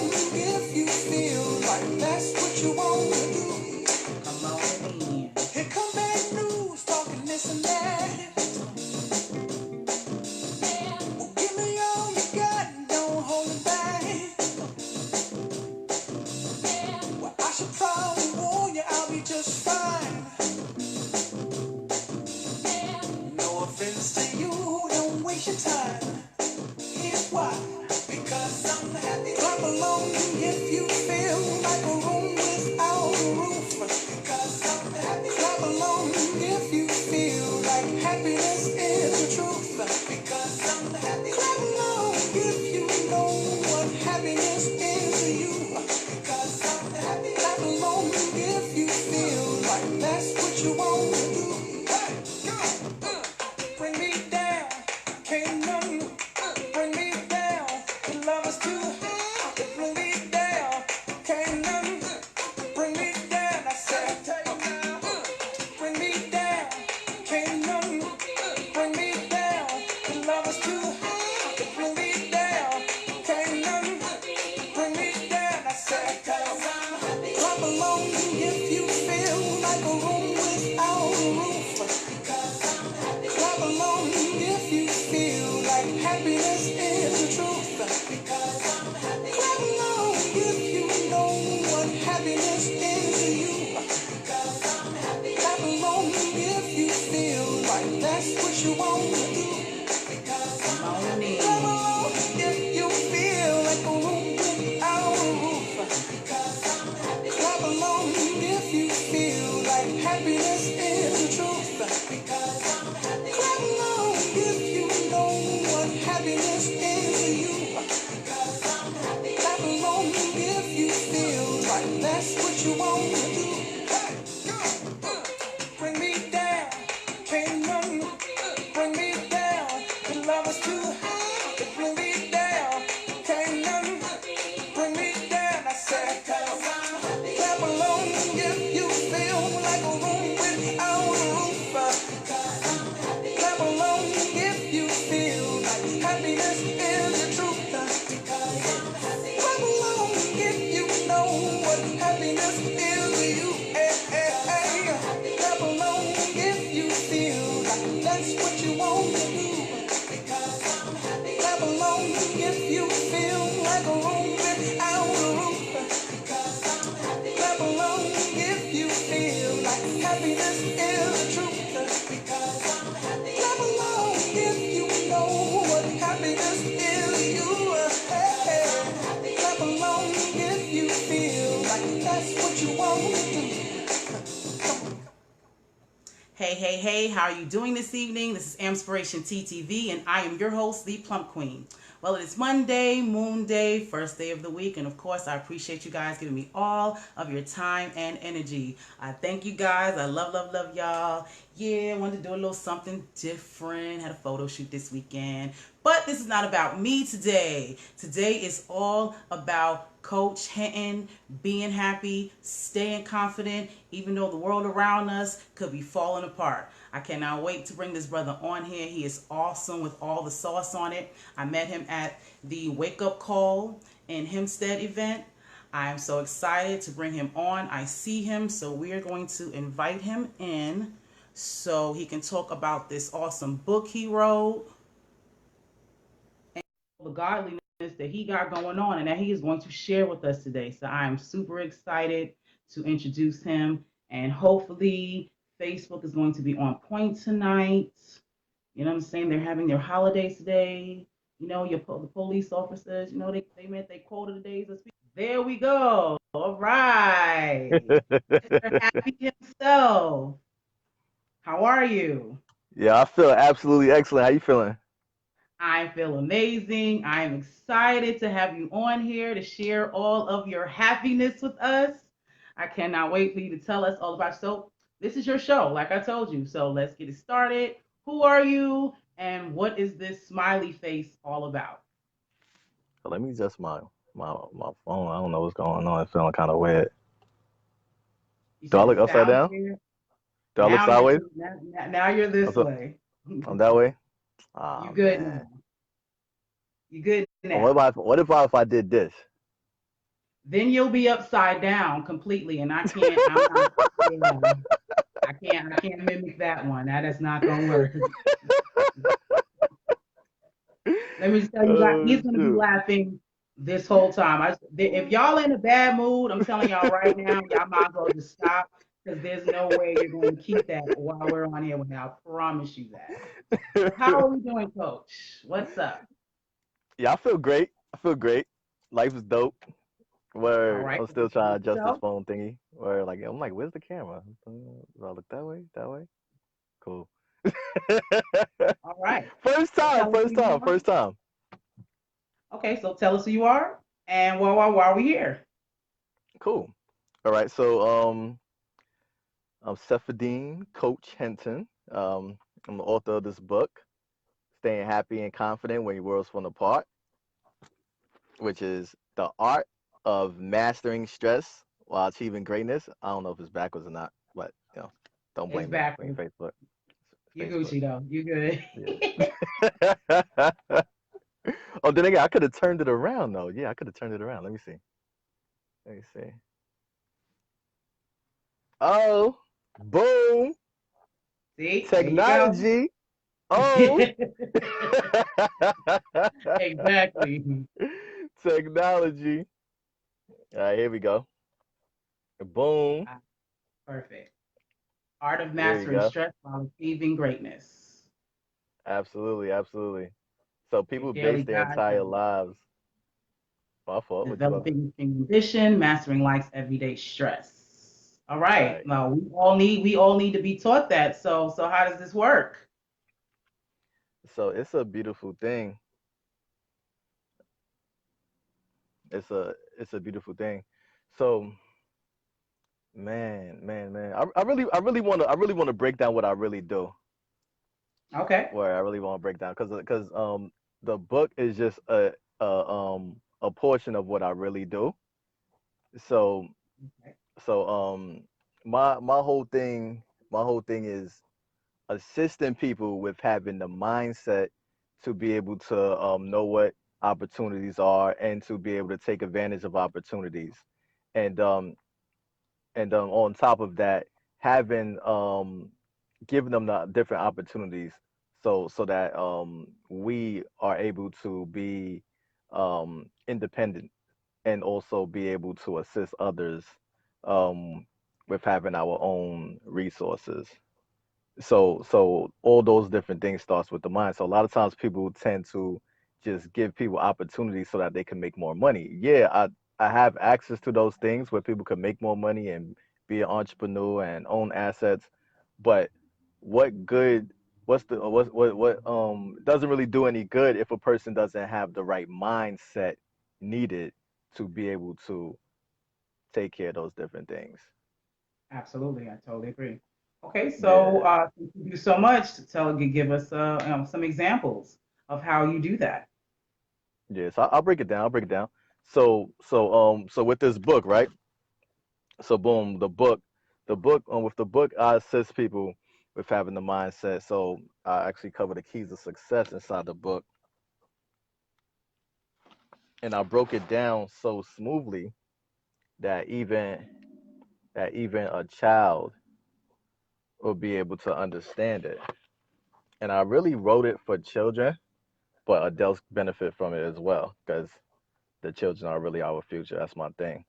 along if you feel like that's what you want to do. Come on in. Here come bad news, talking this and that. Well, give me all you got and don't hold it back. Well, I should probably warn you, I'll be just fine. No offense to you, don't waste your time. Here's why. Because I'm happy. Clap along if you feel like a room without a roof. Because I'm happy. Clap along if you feel like happiness is the truth. Because I'm happy. Clap along if you know what happiness is to you. Because I'm happy. Clap along if you feel like that's what you want to do. Hey, come on. Bring me down. Can't nothing bring me down. The love is too high to bring me down. Can't nothing bring me down. I said, bring me down. Can't nothing bring me down. The love is too high to bring me down. Can't nothing bring me down. I said, clap along if you feel like a room without a roof. Clap along if you feel like happiness is the truth. Because I'm happy. Clap along if you know what happiness is to you. Because I'm happy. Clap along if you feel like that's what you want to do. Because I'm happy. Clap along if you feel like a room without a roof. Because I'm happy. Clap along if you feel like happiness is the truth. Because I'm happy. Clap along if you know what happiness is to you. Because I'm happy. Clap along if you feel like that's what you want to do. Hey, go! Bring me down. Can't nothing bring me down. The love is too high to bring me down. Can't nothing bring me down. I said, cause I'm happy. Clap along if you feel like a room without a roof. Cause I'm happy. Clap along if you feel like happiness is the truth. Because I'm happy. Clap along if you know what happiness is to you. Hey, hey, hey. Clap along if you feel like that's what you want to do. Because I'm happy. Clap along if you feel like a room without a roof. Because I'm happy. Clap along if you feel like happiness is the truth. Because I'm happy. Clap along if you know what happiness is to you. Hey, hey. Clap along if you feel like that's what you want to do. Hey, hey, hey, how are you doing this evening? This is AMPspirationTTV, and I am your host, the Plump Queen. Well, it's Monday, Moon Day, first day of the week, and of course, I appreciate you guys giving me all of your time and energy. I thank you guys. I love, love, love y'all. Yeah, I wanted to do a little something different. Had a photo shoot this weekend. But this is not about me today. Today is all about Coach Henton being happy, staying confident, even though the world around us could be falling apart. I cannot wait to bring this brother on here. He is awesome with all the sauce on it. I met him at the Wake Up Call in Hempstead event. I am so excited to bring him on. I see him, so we are going to invite him in so he can talk about this awesome book he wrote, the godliness that he got going on and that he is going to share with us today. So I am super excited to introduce him, and hopefully Facebook is going to be on point tonight. You know what I'm saying? They're having their holidays today. You know, the police officers, you know, they met their quota of days of speech. There we go. All right. Mr. Happy himself. How are you? Yeah, I feel absolutely excellent. How you feeling? I feel amazing. I am excited to have you on here to share all of your happiness with us. I cannot wait for you to tell us all about yourself. This is your show, like I told you. So let's get it started. Who are you and what is this smiley face all about? So let me adjust my phone. I don't know what's going on. It's feeling kind of weird. You Do I said look it upside sounds down? weird. Do I look sideways? Now you're this I'm, way. I'm that way. You Ah good man. now. You good Or what now. if I did this? then you'll be upside down completely, and I can't. I'm not. Yeah, I can't mimic that one. That is not gonna work. Let me just tell you that Oh he's gonna be shoot. laughing this whole time. If y'all in a bad mood, I'm telling y'all right now, y'all might as well just stop because there's no way you're going to keep that while we're on here with me. I promise you that. So how are we doing, Coach? What's up? Yeah, I feel great. I feel great. Life is dope. All Where right, I'm still trying to adjust this yourself. phone thingy. Where like I'm like, where's the camera? Do I look that way? That way? Cool. All right. First So time, tell us who first you time, are. first time. Okay, so tell us who you are and why are we here? Cool. All right, so I'm Seifuddin, Coach Henton. I'm the author of this book, Staying Happy and Confident When Your World's Falling Apart, which is the art of mastering stress while achieving greatness. I don't know if it's backwards or not, but don't It's blame me. Blame backwards. Facebook. You It's Facebook. Gucci though. You good. Yeah. Oh, then again, I could have turned it around though. Yeah, I could have turned it around. Let me see. Let me see. Oh, boom. See, there you go. Technology. Oh. Exactly. Technology. All right, here we go. Boom. Ah, perfect. Art of There you mastering go. stress while achieving greatness. Absolutely, absolutely. So Your people base daily their guide entire to lives. My fault. What you about to say? developing condition, mastering life's everyday stress. All right. Right. Now we all need to be taught that. So how does this work? So it's a beautiful thing. It's a beautiful thing. So man. I really wanna break down what I really do. Okay. Where I really want to break down because the book is just a portion of what I really do. So Okay. so my whole thing is assisting people with having the mindset to be able to know what opportunities are and to be able to take advantage of opportunities. And on top of that, having giving them the different opportunities so that we are able to be independent and also be able to assist others um, with having our own resources. So all those different things starts with the mind. So a lot of times people tend to just give people opportunities so that they can make more money. Yeah, I have access to those things where people can make more money and be an entrepreneur and own assets, but what good what's the what doesn't really do any good if a person doesn't have the right mindset needed to be able to take care of those different things. Absolutely. I totally agree. Okay, so Yeah. thank you so much to give us some examples of how you do that. Yes, I'll break it down. I'll break it down. So with this book, right? So boom, with the book, I assist people with having the mindset. So I actually cover the keys of success inside the book, and I broke it down so smoothly that even a child will be able to understand it. And I really wrote it for children, but adults benefit from it as well because the children are really our future. That's my thing.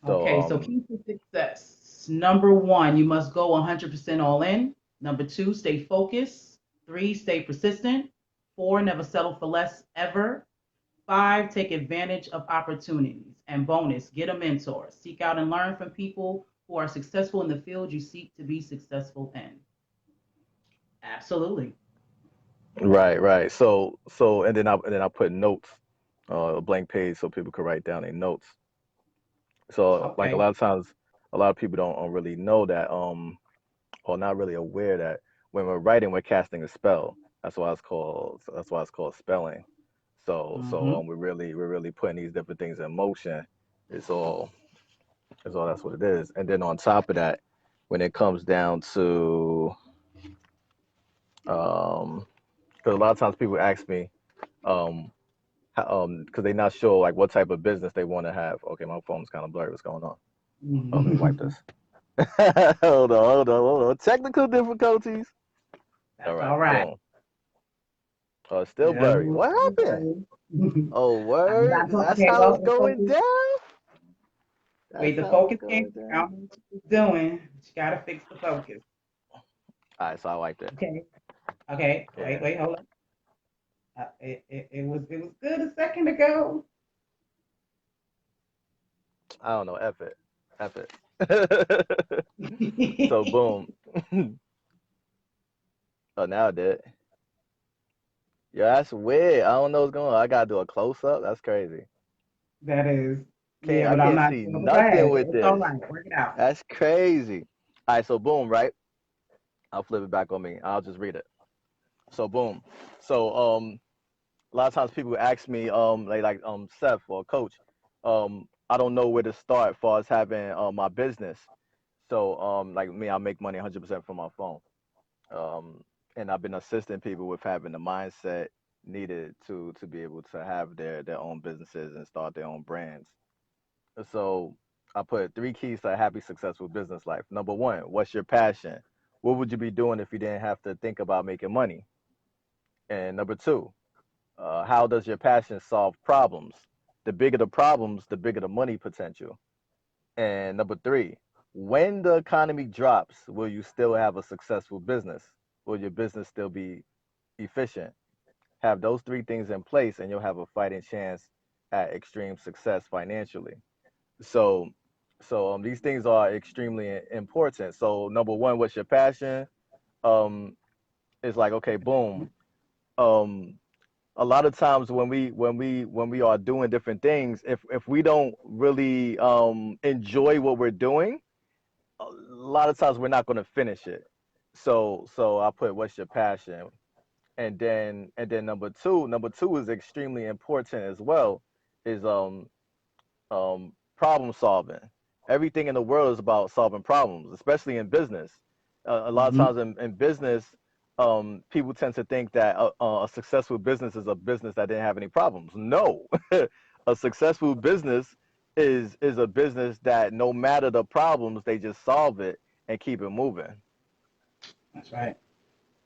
So Okay, so key to success. Number one, you must go 100% all in. Number two, stay focused. Three, stay persistent. Four, never settle for less ever. Five, take advantage of opportunities. And bonus, get a mentor. Seek out and learn from people who are successful in the field you seek to be successful in. Absolutely. right. And then I put notes, a blank page so people could write down their notes. So like a Okay. lot of times, a lot of people don't really know that, or not really aware that when we're writing, we're casting a spell. That's why it's called spelling. So Mm-hmm. we're really putting these different things in motion. It's all that's what it is. And then on top of that, when it comes down to because a lot of times people ask me, um, because they're not sure like what type of business they want to have. Okay, my phone's kind of blurry. What's going on? Oh, let me wipe this. Hold on. Technical difficulties. All That's right, all right. boom. Oh, it's still Yeah. blurry. What happened? Oh, word. That's Okay, how well, it's going down. wait, That's the how it's focus came. going I down. don't know what you was doing. But you gotta fix the focus. All right, so I wiped it. Okay. Okay. Yeah. Wait, hold on. It was good a second ago. I don't know. F it. F it. So boom. Oh, now I did. Yeah, that's weird. I don't know what's going on. I gotta do a close up. That's crazy. That is, Can't yeah, I but I'm can't not see doing it bad. nothing with It's all this. right. Work it out. That's crazy. All right, so boom, right? I'll flip it back on me. I'll just read it. So boom. So a lot of times people ask me Seth or coach, I don't know where to start as far as having my business. So like me, I make money 100% from my phone. Um and I've been assisting people with having the mindset needed to be able to have their own businesses and start their own brands. So I put three keys to a happy, successful business life. Number one, what's your passion? What would you be doing if you didn't have to think about making money? And number two, how does your passion solve problems? The bigger the problems, the bigger the money potential. And number three, when the economy drops, will you still have a successful business? Will your business still be efficient? Have those three things in place, and you'll have a fighting chance at extreme success financially. So, these things are extremely important. So, number one, what's your passion? Um, it's like, okay, boom. Um, a lot of times when we are doing different things, if we don't really enjoy what we're doing, a lot of times we're not going to finish it. So I put what's your passion, and then number two is extremely important as well, is problem solving. Everything in the world is about solving problems, especially in business. A lot of Hmm. times in business, people tend to think that a successful business is a business that didn't have any problems. No, a successful business is a business that no matter the problems, they just solve it and keep it moving. That's right.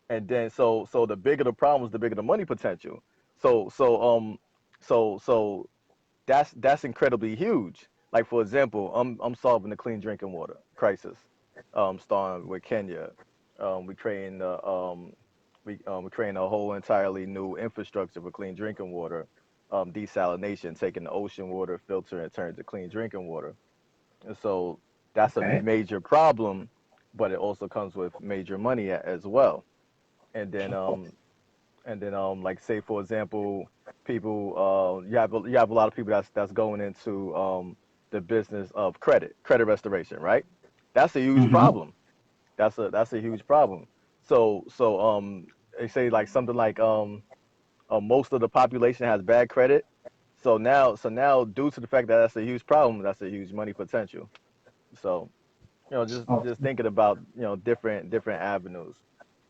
And then so the bigger the problems, the bigger the money potential. So that's incredibly huge. Like for example, I'm solving the clean drinking water crisis, starting with Kenya. We creating we creating a whole entirely new infrastructure for clean drinking water, desalination, taking the ocean water, filter and turn it to clean drinking water. And so that's a Okay. major problem, but it also comes with major money as well. And then Of course. like say for example, people you have a lot of people that's going into the business of credit restoration, right? That's a huge Hmm. problem. That's a huge problem. So they say like something like most of the population has bad credit. So now due to the fact that that's a huge problem, that's a huge money potential. So just Oh, just thinking about different avenues.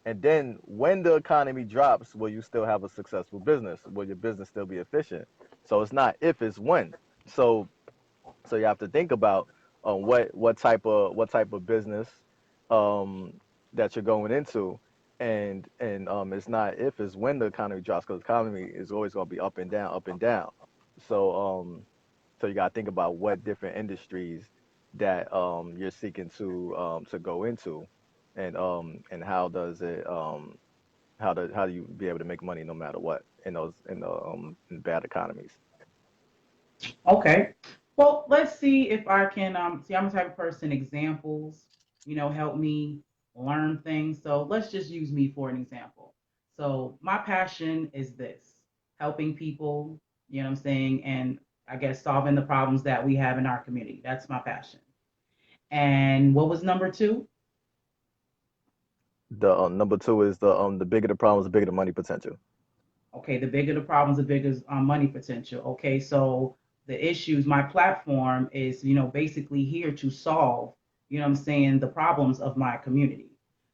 And then when the economy drops, will you still have a successful business? Will your business still be efficient? So it's not if, it's when. So you have to think about what type of business um, that you're going into, and it's not if, it's when the economy drops, because the economy is always going to be up and down, up and down. So you got to think about what different industries that you're seeking to go into, and how do you be able to make money no matter what in those in bad economies. okay. Well, let's see if I can see I'm the type of person examples, help me learn things. So let's just use me for an example. So my passion is this, helping people, you know what I'm saying, and I guess solving the problems that we have in our community. That's my passion. And what was number two? The number two is the bigger the problems, the bigger the money potential. Okay, the bigger the problems, the bigger money potential. Okay, so the issues, my platform is, basically here to solve, what I'm saying, the problems of my community.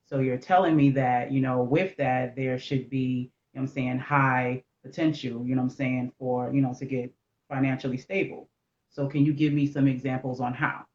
So you're telling me that, with that, there should be, what I'm saying, high potential, you know what I'm saying, for, you know, to get financially stable. So can you give me some examples on how?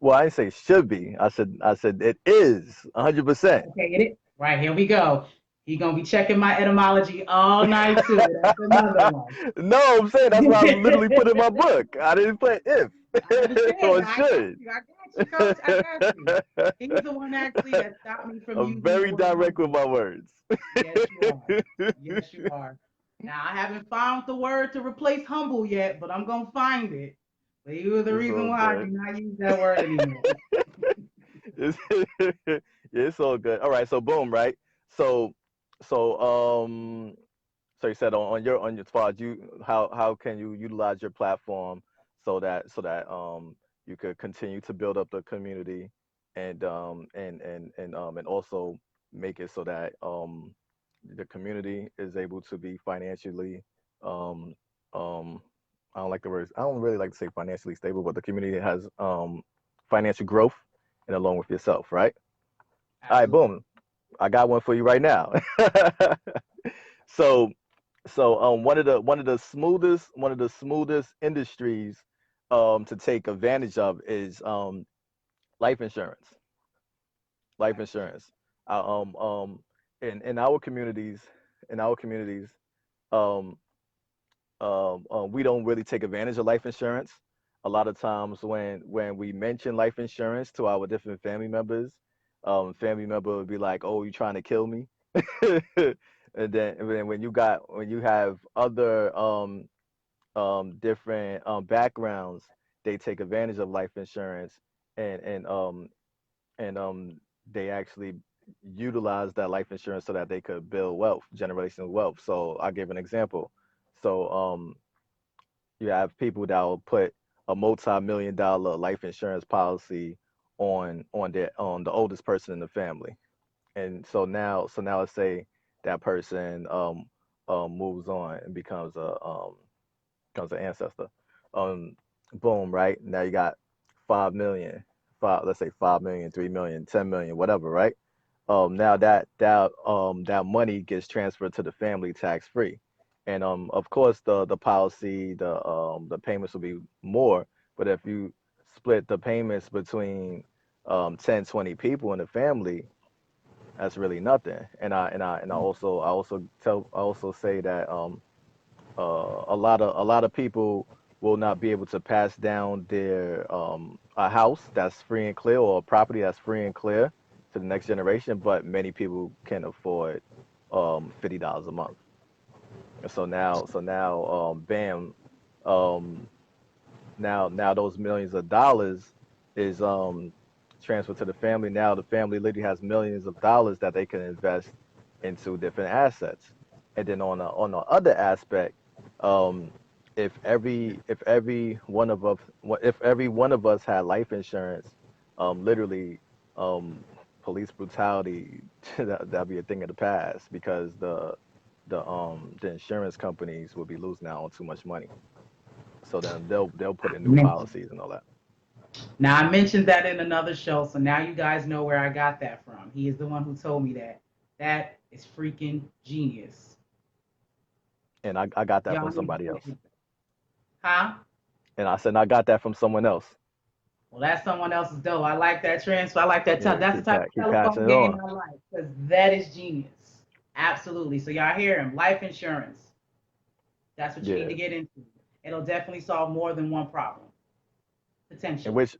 Well, I didn't say should be. I said it is 100%. Okay, get it? Right, here we go. He gonna be checking my etymology all night too. That's another one. No, I'm saying that's what I literally put in my book. I didn't put if. I understand. Or I got should. you. I got you, coach. I got you. He's the one actually that stopped me from I'm using the very word direct with humble. my words. Yes, you are. Yes, you are. Now I haven't found the word to replace humble yet, but I'm gonna find it. But you were the It's reason all why I good. do not use that word anymore. It's, yeah, it's all good. All right, so boom, right? So so so you said on your as far as you how can you utilize your platform so that you could continue to build up the community and also make it so that the community is able to be financially um um I don't like the words I don't really like to say financially stable, but the community has financial growth and along with yourself, right? All right, Absolutely. boom. I got one for you right now. So one of the smoothest industries to take advantage of is life insurance. Life insurance. Uh, um um in our communities um we don't really take advantage of life insurance. A lot of times when we mention life insurance to our different family member would be like, "Oh, you trying to kill me?" And then when you have other different backgrounds, they take advantage of life insurance and and um and they actually utilize that life insurance so that they could build wealth, generational wealth. So I'll give an example. So you have people that will put a multi-million dollar life insurance policy on the oldest person in the family. And so now let's say that person moves on and becomes an ancestor. Um, Boom, right? Now you got 5 million, let's say 5 million, 3 million, 10 million, whatever, right? Now that money gets transferred to the family tax free, and of course the policy the payments will be more, but if you split the payments between 10, 20 people in the family, that's really nothing. And I also say that a lot of people will not be able to pass down their a house that's free and clear or a property that's free and clear to the next generation, but many people can afford $50 a month. And so now, bam, um, now those millions of dollars is transferred to the family. Now the family literally has millions of dollars that they can invest into different assets. And then on the other aspect, um, if every one of us had life insurance, literally, um, police brutality that'd be a thing of the past because the insurance companies would be losing out on too much money. So then they'll put in new Mentioned. policies and all that. Now I mentioned that in another show, so now you guys know where I got that from. He is the one who told me that. That is freaking genius. And I got that Y'all from need to somebody look else. at that. Huh? And I said I got that from someone else. Well, that's someone else's dough. I like that transfer. I like that. Yeah, That's the type of keep telephone passing it game on. I like because that is genius. Absolutely. So y'all hear him. Life insurance. That's what you need Yeah, to get into. It'll definitely solve more than one problem in potentially. which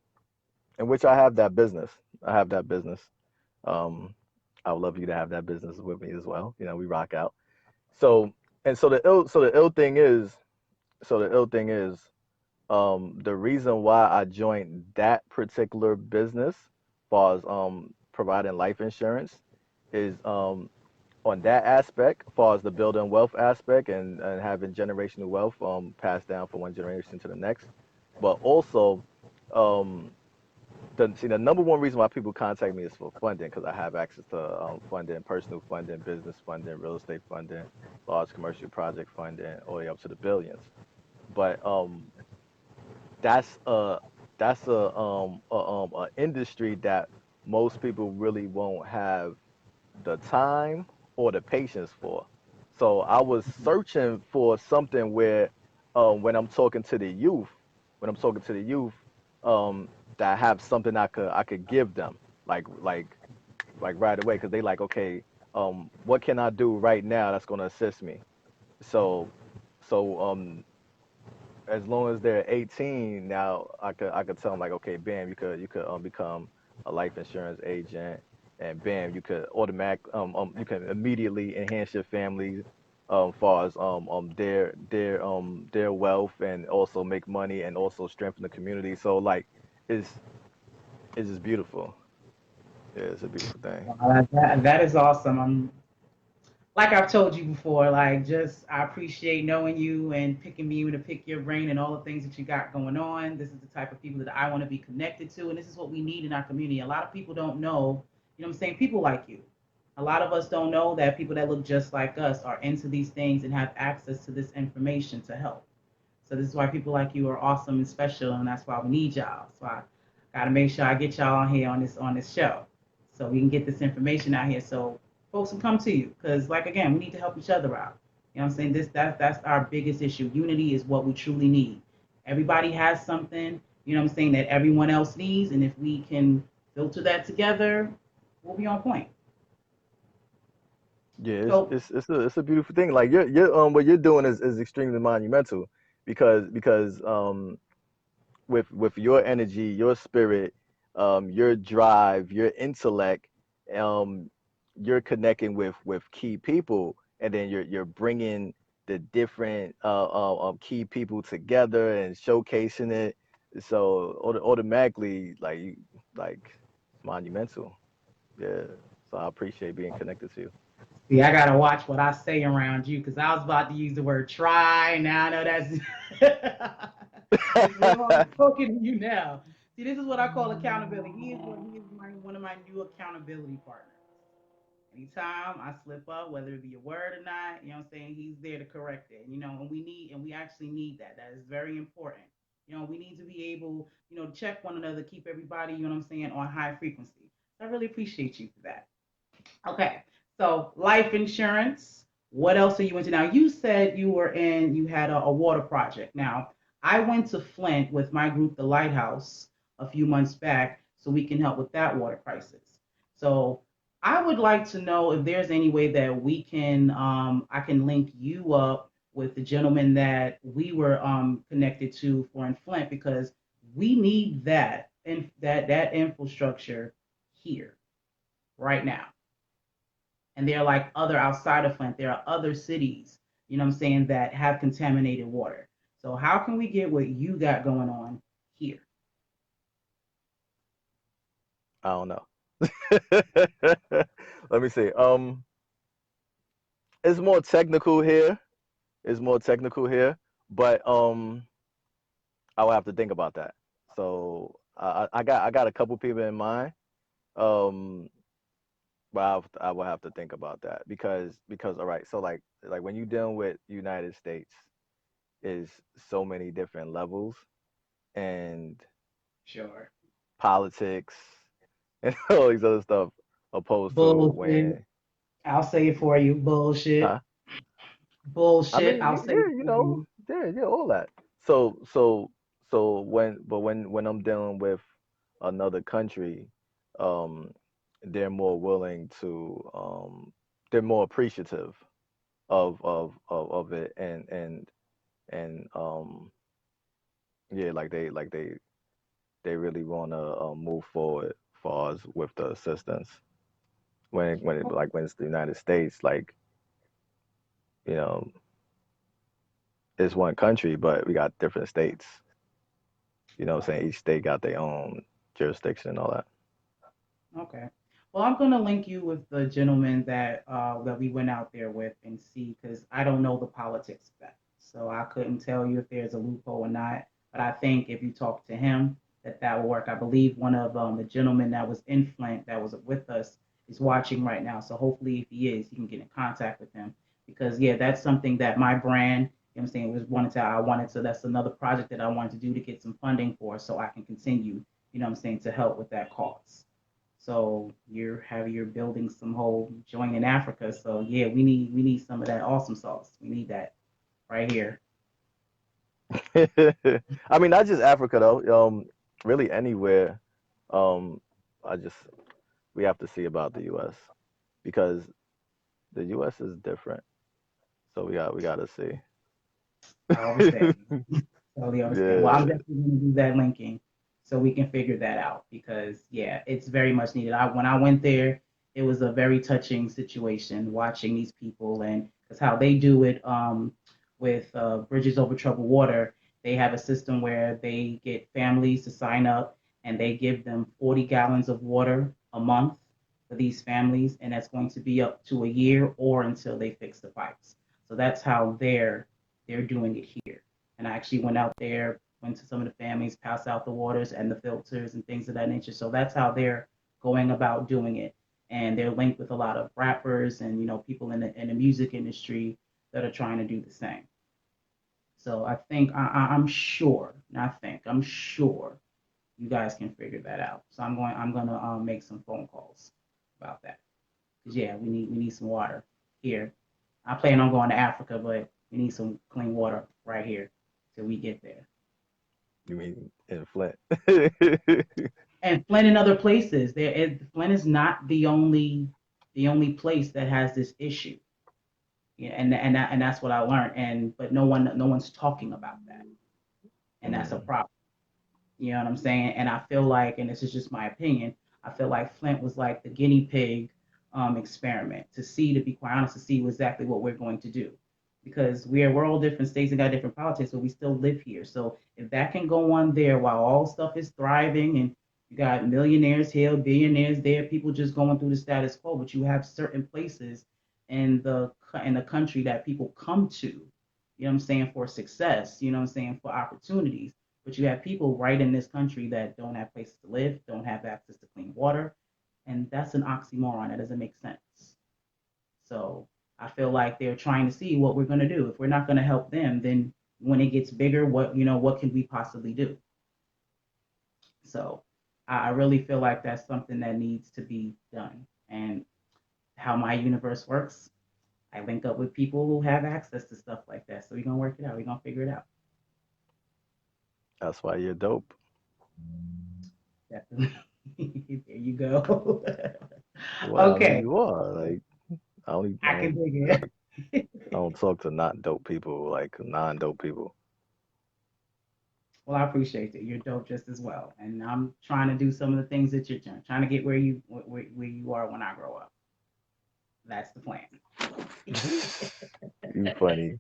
in which I have that business. I have that business. Um, I would love you to have that business with me as well. We rock out. So the ill thing is the reason why I joined that particular business, as far as providing life insurance, is on that aspect, as far as the building wealth aspect and having generational wealth passed down from one generation to the next. But also, um, the number one reason why people contact me is for funding because I have access to funding, personal funding, business funding, real estate funding, large commercial project funding, all the way up to the billions. But that's a industry that most people really won't have the time or the patience for. So I was searching for something where, when I'm talking to the youth, when I'm talking to the youth, um, that I have something I could give them, like right away, because they like, okay, what can I do right now that's gonna assist me? So, so as long as they're 18 now, I could tell them like, okay, bam, you could become a life insurance agent, and bam, you can immediately enhance your family, far as their wealth, and also make money, and also strengthen the community. So like, it's it's just beautiful. Yeah, it's a beautiful thing. That is awesome. Like I've told you before, like just I appreciate knowing you and picking me to pick your brain and all the things that you got going on. This is the type of people that I want to be connected to, and this is what we need in our community. A lot of people don't know, you know what I'm saying? People like you. A lot of us don't know that people that look just like us are into these things and have access to this information to help. So this is why people like you are awesome and special, and that's why we need y'all. So I gotta make sure I get y'all on here on this show, so we can get this information out here, so folks can come to you. Because like again, we need to help each other out. You know what I'm saying? That's our biggest issue. Unity is what we truly need. Everybody has something, you know what I'm saying, that everyone else needs, and if we can filter that together, we'll be on point. Yeah, So it's a beautiful thing. Like you're what you're doing is extremely monumental, because with your energy, your spirit, your drive, your intellect, um, you're connecting with key people, and then you're bringing the different key people together and showcasing it. So automatically, like it's monumental. Yeah. So I appreciate being connected to you. see, I gotta watch what I say around you because I was about to use the word try. Now I know that's it's wrong spoken to you now. See, this is what I call accountability. He is one of my new accountability partners. Anytime I slip up, whether it be a word or not, you know what I'm saying, he's there to correct it. You know, and we actually need that. That is very important. You know, we need to be able, to check one another, keep everybody, you know what I'm saying, on high frequency. So I really appreciate you for that. Okay. So life insurance. What else are you into now? You said you had a water project. Now, I went to Flint with my group, the Lighthouse, a few months back, so we can help with that water crisis. So I would like to know if there's any way that I can link you up with the gentleman that we were connected to for in Flint, because we need that and that infrastructure here right now. And they're like other outside of Flint. There are other cities, you know what I'm saying, that have contaminated water. So how can we get what you got going on here? I don't know. Let me see. It's more technical here. It's more technical here, but I will have to think about that. So I got a couple people in mind. Um, but I will have to think about that, because all right. So like when you dealing with United States, is so many different levels and Sure. politics and all these other stuff, opposed to Bullshit. when, I'll say it for you. Bullshit. huh? I Bullshit. mean, I'll say it yeah, for you. yeah, all that. So when I'm dealing with another country, um, they're more willing to, they're more appreciative of it, and yeah, they really want to move forward for us with the assistance. When it's the United States, like, you know, it's one country, but we got different states. You know what I'm Right. saying? Each state got their own jurisdiction and all that. Okay. Well, I'm gonna link you with the gentleman that we went out there with and see, because I don't know the politics of that, so I couldn't tell you if there's a loophole or not. But I think if you talk to him, that will work. I believe one of the gentlemen that was in Flint that was with us is watching right now. So hopefully, if he is, you can get in contact with him, because yeah, that's something that my brand. You know what I'm saying, was wanted to. I wanted to. That's another project that I wanted to do to get some funding for, so I can continue. You know what I'm saying, to help with that cause. So you're building some whole joint in Africa. So yeah, we need some of that awesome sauce. We need that right here. I mean, not just Africa though. Really anywhere. Um, I just we have to see about the U.S. because the U.S. is different. So we got to see. I understand. Totally understand. Well, I'm Yeah. definitely going to do that linking so we can figure that out because yeah, it's very much needed. I when I went there, it was a very touching situation watching these people and because how they do it with Bridges Over Troubled Water, they have a system where they get families to sign up and they give them 40 gallons of water a month for these families, and that's going to be up to a year or until they fix the pipes. So that's how they're doing it here. And I actually went out there, went to some of the families, passed out the waters and the filters and things of that nature. So that's how they're going about doing it. And they're linked with a lot of rappers and people in the music industry that are trying to do the same. So I think I'm sure, not think, I'm sure you guys can figure that out. So I'm gonna make some phone calls about that. Cause yeah, we need some water here. I plan on going to Africa, but we need some clean water right here till we get there. You mean in Flint? And Flint and other places, Flint is not the only place that has this issue. Yeah, and that's what I learned. And but no one's talking about that, and that's a Mm, problem. You know what I'm saying? And I feel like, and this is just my opinion, I feel like Flint was like the guinea pig experiment to be quite honest, to see exactly what we're going to do. Because we're all different states and got different politics, but we still live here. So if that can go on there while all stuff is thriving and you got millionaires here, billionaires there, people just going through the status quo, but you have certain places in the country that people come to, what I'm saying, for success, what I'm saying, for opportunities, but you have people right in this country that don't have places to live, don't have access to clean water, and that's an oxymoron. That doesn't make sense. So I feel like they're trying to see what we're going to do. If we're not going to help them, then when it gets bigger, what can we possibly do? So I really feel like that's something that needs to be done. And how my universe works, I link up with people who have access to stuff like that. So we're gonna work it out. We're gonna figure it out. that's why you're dope. Definitely. There you go. Well, I mean, Okay, you are like I I can don't dig it. I don't talk to not dope people like non-dope people. Well, I appreciate it. You're dope just as well, and I'm trying to do some of the things that you're doing. Trying to get where you are when I grow up. That's the plan. You funny.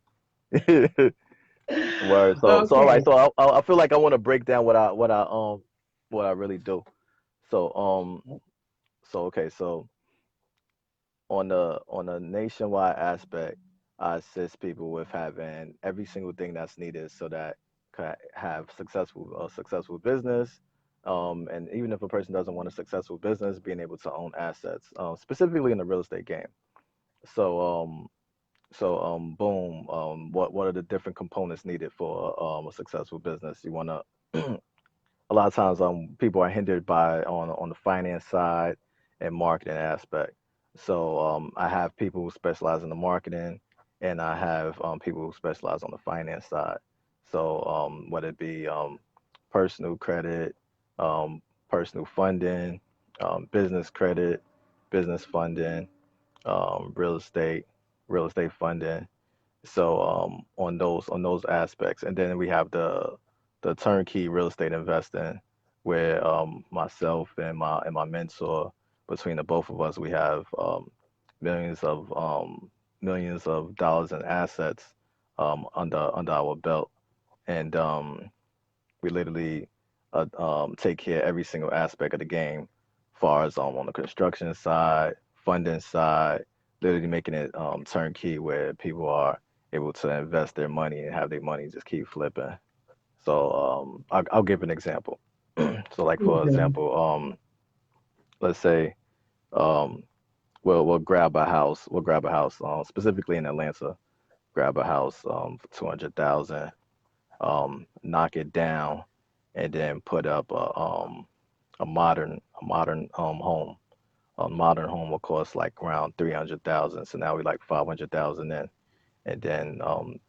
Word. So all right. Okay. So I feel like I want to break down what I really do. So so okay. So on a nationwide aspect, I assist people with having every single thing that's needed so that can have successful business. And even if a person doesn't want a successful business, being able to own assets, specifically in the real estate game. So boom. What are the different components needed for a successful business? You want to a lot of times people are hindered by on the finance side and marketing aspect. So I have people who specialize in the marketing, and I have people who specialize on the finance side. So whether it be personal credit, um, personal funding, business credit, business funding, real estate, real estate funding. So on those aspects, and then we have the turnkey real estate investing, where myself and my mentor, between the both of us, we have millions of millions of dollars in assets under our belt, and we literally take care of every single aspect of the game, far as on the construction side, funding side, literally making it turnkey where people are able to invest their money and have their money just keep flipping. So I'll give an example. So like for example, let's say um, we'll grab a house. We'll grab a house specifically in Atlanta. Grab a house for 200,000, knock it down, and then put up home. A modern home will cost like around 300,000. So now we like 500,000 in, and then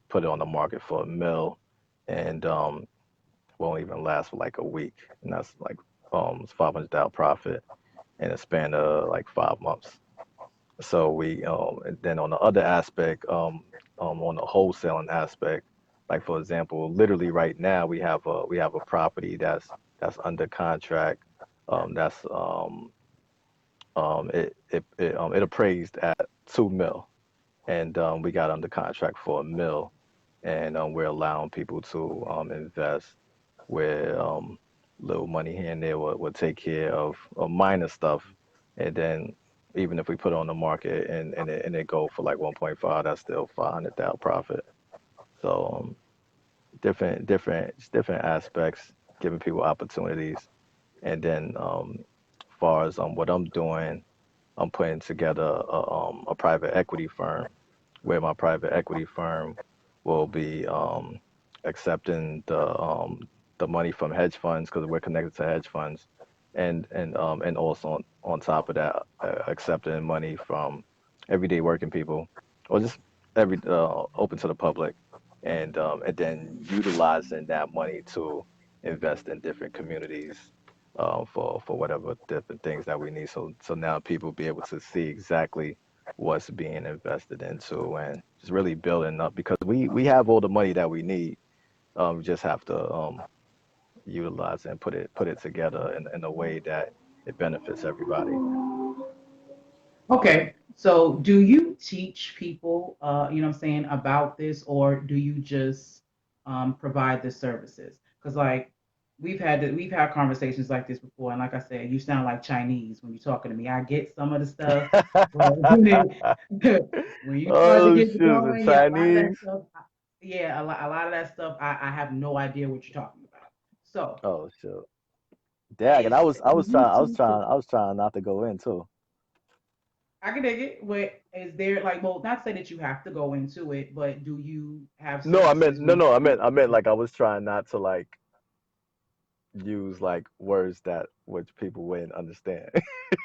put it on the market for a mil, and won't even last for like a week, and that's like it's 500,000 profit in a span of like 5 months. So and then on the other aspect, on the wholesaling aspect, like for example, literally right now we have a property that's under contract. That's it appraised at 2 mil, and we got under contract for a mil, and we're allowing people to invest where little money here and there will take care of minor stuff, and then even if we put it on the market and it go for like 1.5, that's still 500,000 profit. So different aspects, giving people opportunities, and then far as what I'm doing, I'm putting together a private equity firm where my private equity firm will be accepting the money from hedge funds because we're connected to hedge funds, and also on top of that, accepting money from everyday working people, or just every open to the public, and then utilizing that money to invest in different communities for whatever different things that we need. So now people be able to see exactly what's being invested into, and just really building up because we have all the money that we need. We just have to utilize and put it together in a way that it benefits everybody. Okay, so do you teach people, you know what I'm saying, about this, or do you just provide the services? Because like we've had conversations like this before, and like I said, you sound like Chinese when you're talking to me. I get some of the stuff, but when you start to Oh get to shoot, the going, yeah, a lot of that Chinese. stuff, yeah, a lot of that stuff, I have no idea what you're talking about. So Oh shoot. Dag, and I is was I do was you trying I was teach trying I was trying not to go in too. I can dig it. But is there like, well, not say that you have to go into it, but do you have No, I meant services no where no I meant you like I was trying not to like use like words that which people wouldn't understand.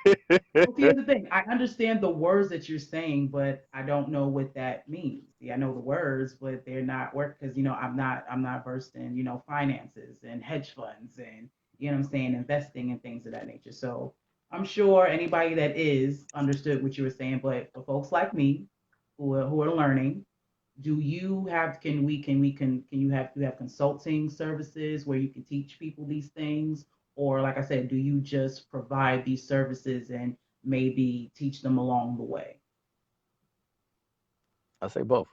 well, here's the thing. I understand the words that you're saying, but I don't know what that means. See, I know the words, but they're not work because I'm not versed in finances and hedge funds and what I'm saying, investing and things of that nature. So I'm sure anybody that is understood what you were saying, but for folks like me who are learning, do you have can you have consulting services where you can teach people these things, or like I said, do you just provide these services and maybe teach them along the way? I say both,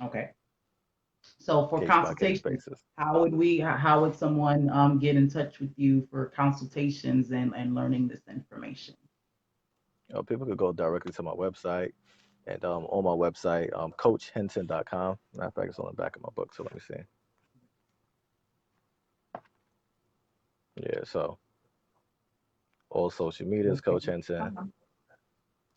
Okay, so for case by case consultations, basis. how would someone get in touch with you for consultations and learning this information? People could go directly to my website, and on my website, CoachHenton.com. Matter of fact, it's on the back of my book, so let me see. Yeah, so all social media is Okay. Coach Henton,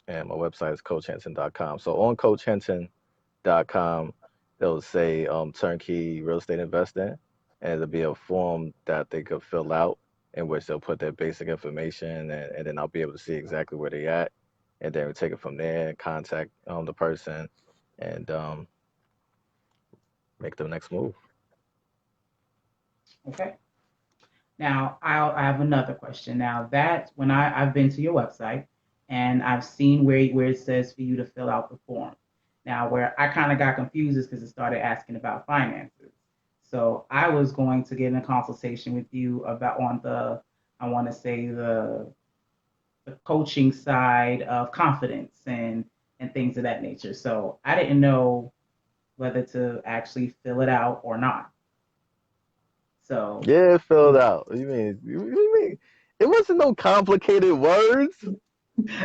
and my website is CoachHenton.com. So on CoachHenton.com, it'll say turnkey real estate investing, and it'll be a form that they could fill out in which they'll put their basic information, and then I'll be able to see exactly where they at, and then we take it from there and contact the person, and make the next move. Okay. Now, I have another question. Now, that when I've been to your website and I've seen where it says for you to fill out the form. Now, where I kind of got confused is because it started asking about finances. So I was going to get in a consultation with you about on I want to say the coaching side of confidence and things of that nature. So I didn't know whether to actually fill it out or not. So Yeah, filled out. You mean it wasn't no complicated words.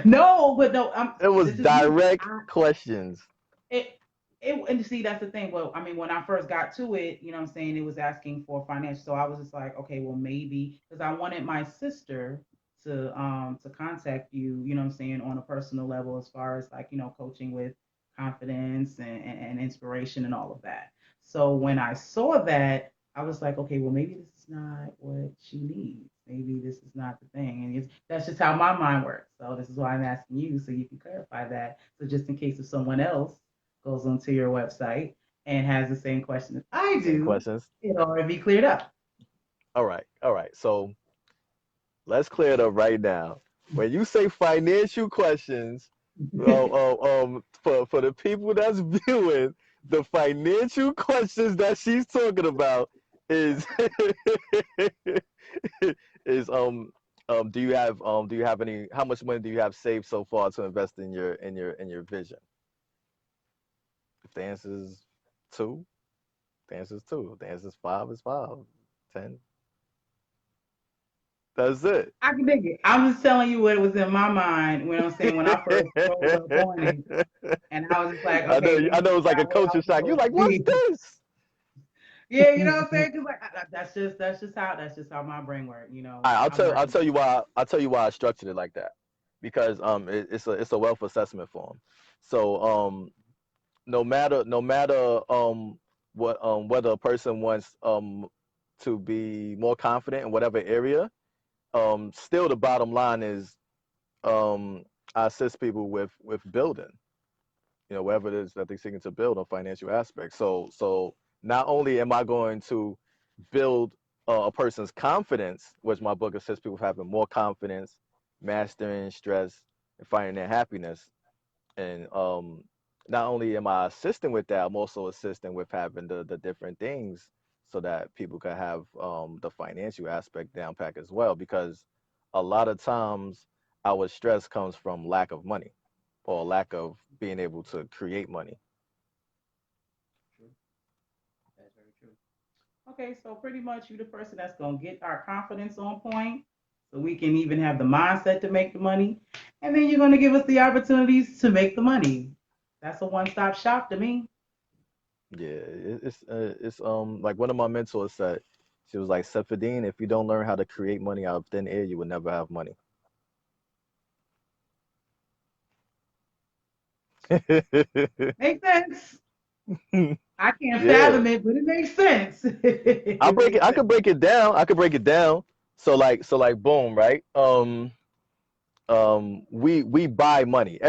no, but no, It was this is me. direct questions. It and see that's the thing. Well, I mean, when I first got to it, I'm saying it was asking for financial. So I was just like, okay, well maybe because I wanted my sister to contact you, I'm saying, on a personal level as far as like, coaching with confidence and inspiration and all of that. So when I saw that, I was like, okay, well, maybe this is not what she needs. Maybe this is not the thing. And that's just how my mind works. So this is why I'm asking you so you can clarify that. So just in case if someone else goes onto your website and has the same question as I Same do, questions. it'll already be cleared up. All right. All right. So let's clear it up right now. When you say financial questions, for the people that's viewing, the financial questions that she's talking about is is do you have any, how much money do you have saved so far to invest in your vision? If the answer is two, the answer is two. If the answer is five. 10. That's it. I can dig it. I'm just telling you what was in my mind when I'm saying when I first rolled up on it. And I was just like, okay, I maybe know it's it's like a not what I culture was shock. You're supposed to like, what's be. this? Yeah, you know what I'm saying? Cause like that's just how my brain works. I'm I'll tell you why I structured it like that, because it's a wealth assessment form. So no matter what whether a person wants to be more confident in whatever area, still the bottom line is I assist people with building, whatever it is that they're seeking to build on financial aspects. So not only am I going to build a person's confidence, which my book assists people with having more confidence, mastering stress, and finding their happiness. And not only am I assisting with that, I'm also assisting with having the different things so that people can have the financial aspect down pack as well. Because a lot of times our stress comes from lack of money or lack of being able to create money. true. That's very true. Okay, so pretty much you the person that's gonna get our confidence on point, so we can even have the mindset to make the money, and then you're gonna give us the opportunities to make the money. That's a one-stop shop to me. Yeah, it's like one of my mentors said, she was like, Seifuddin, if you don't learn how to create money out of thin air, you will never have money. Makes sense. I can't Yeah. fathom it, but it makes sense. I'll It break it. makes I could sense. break it down. I could break it down. So like boom, right? We buy money.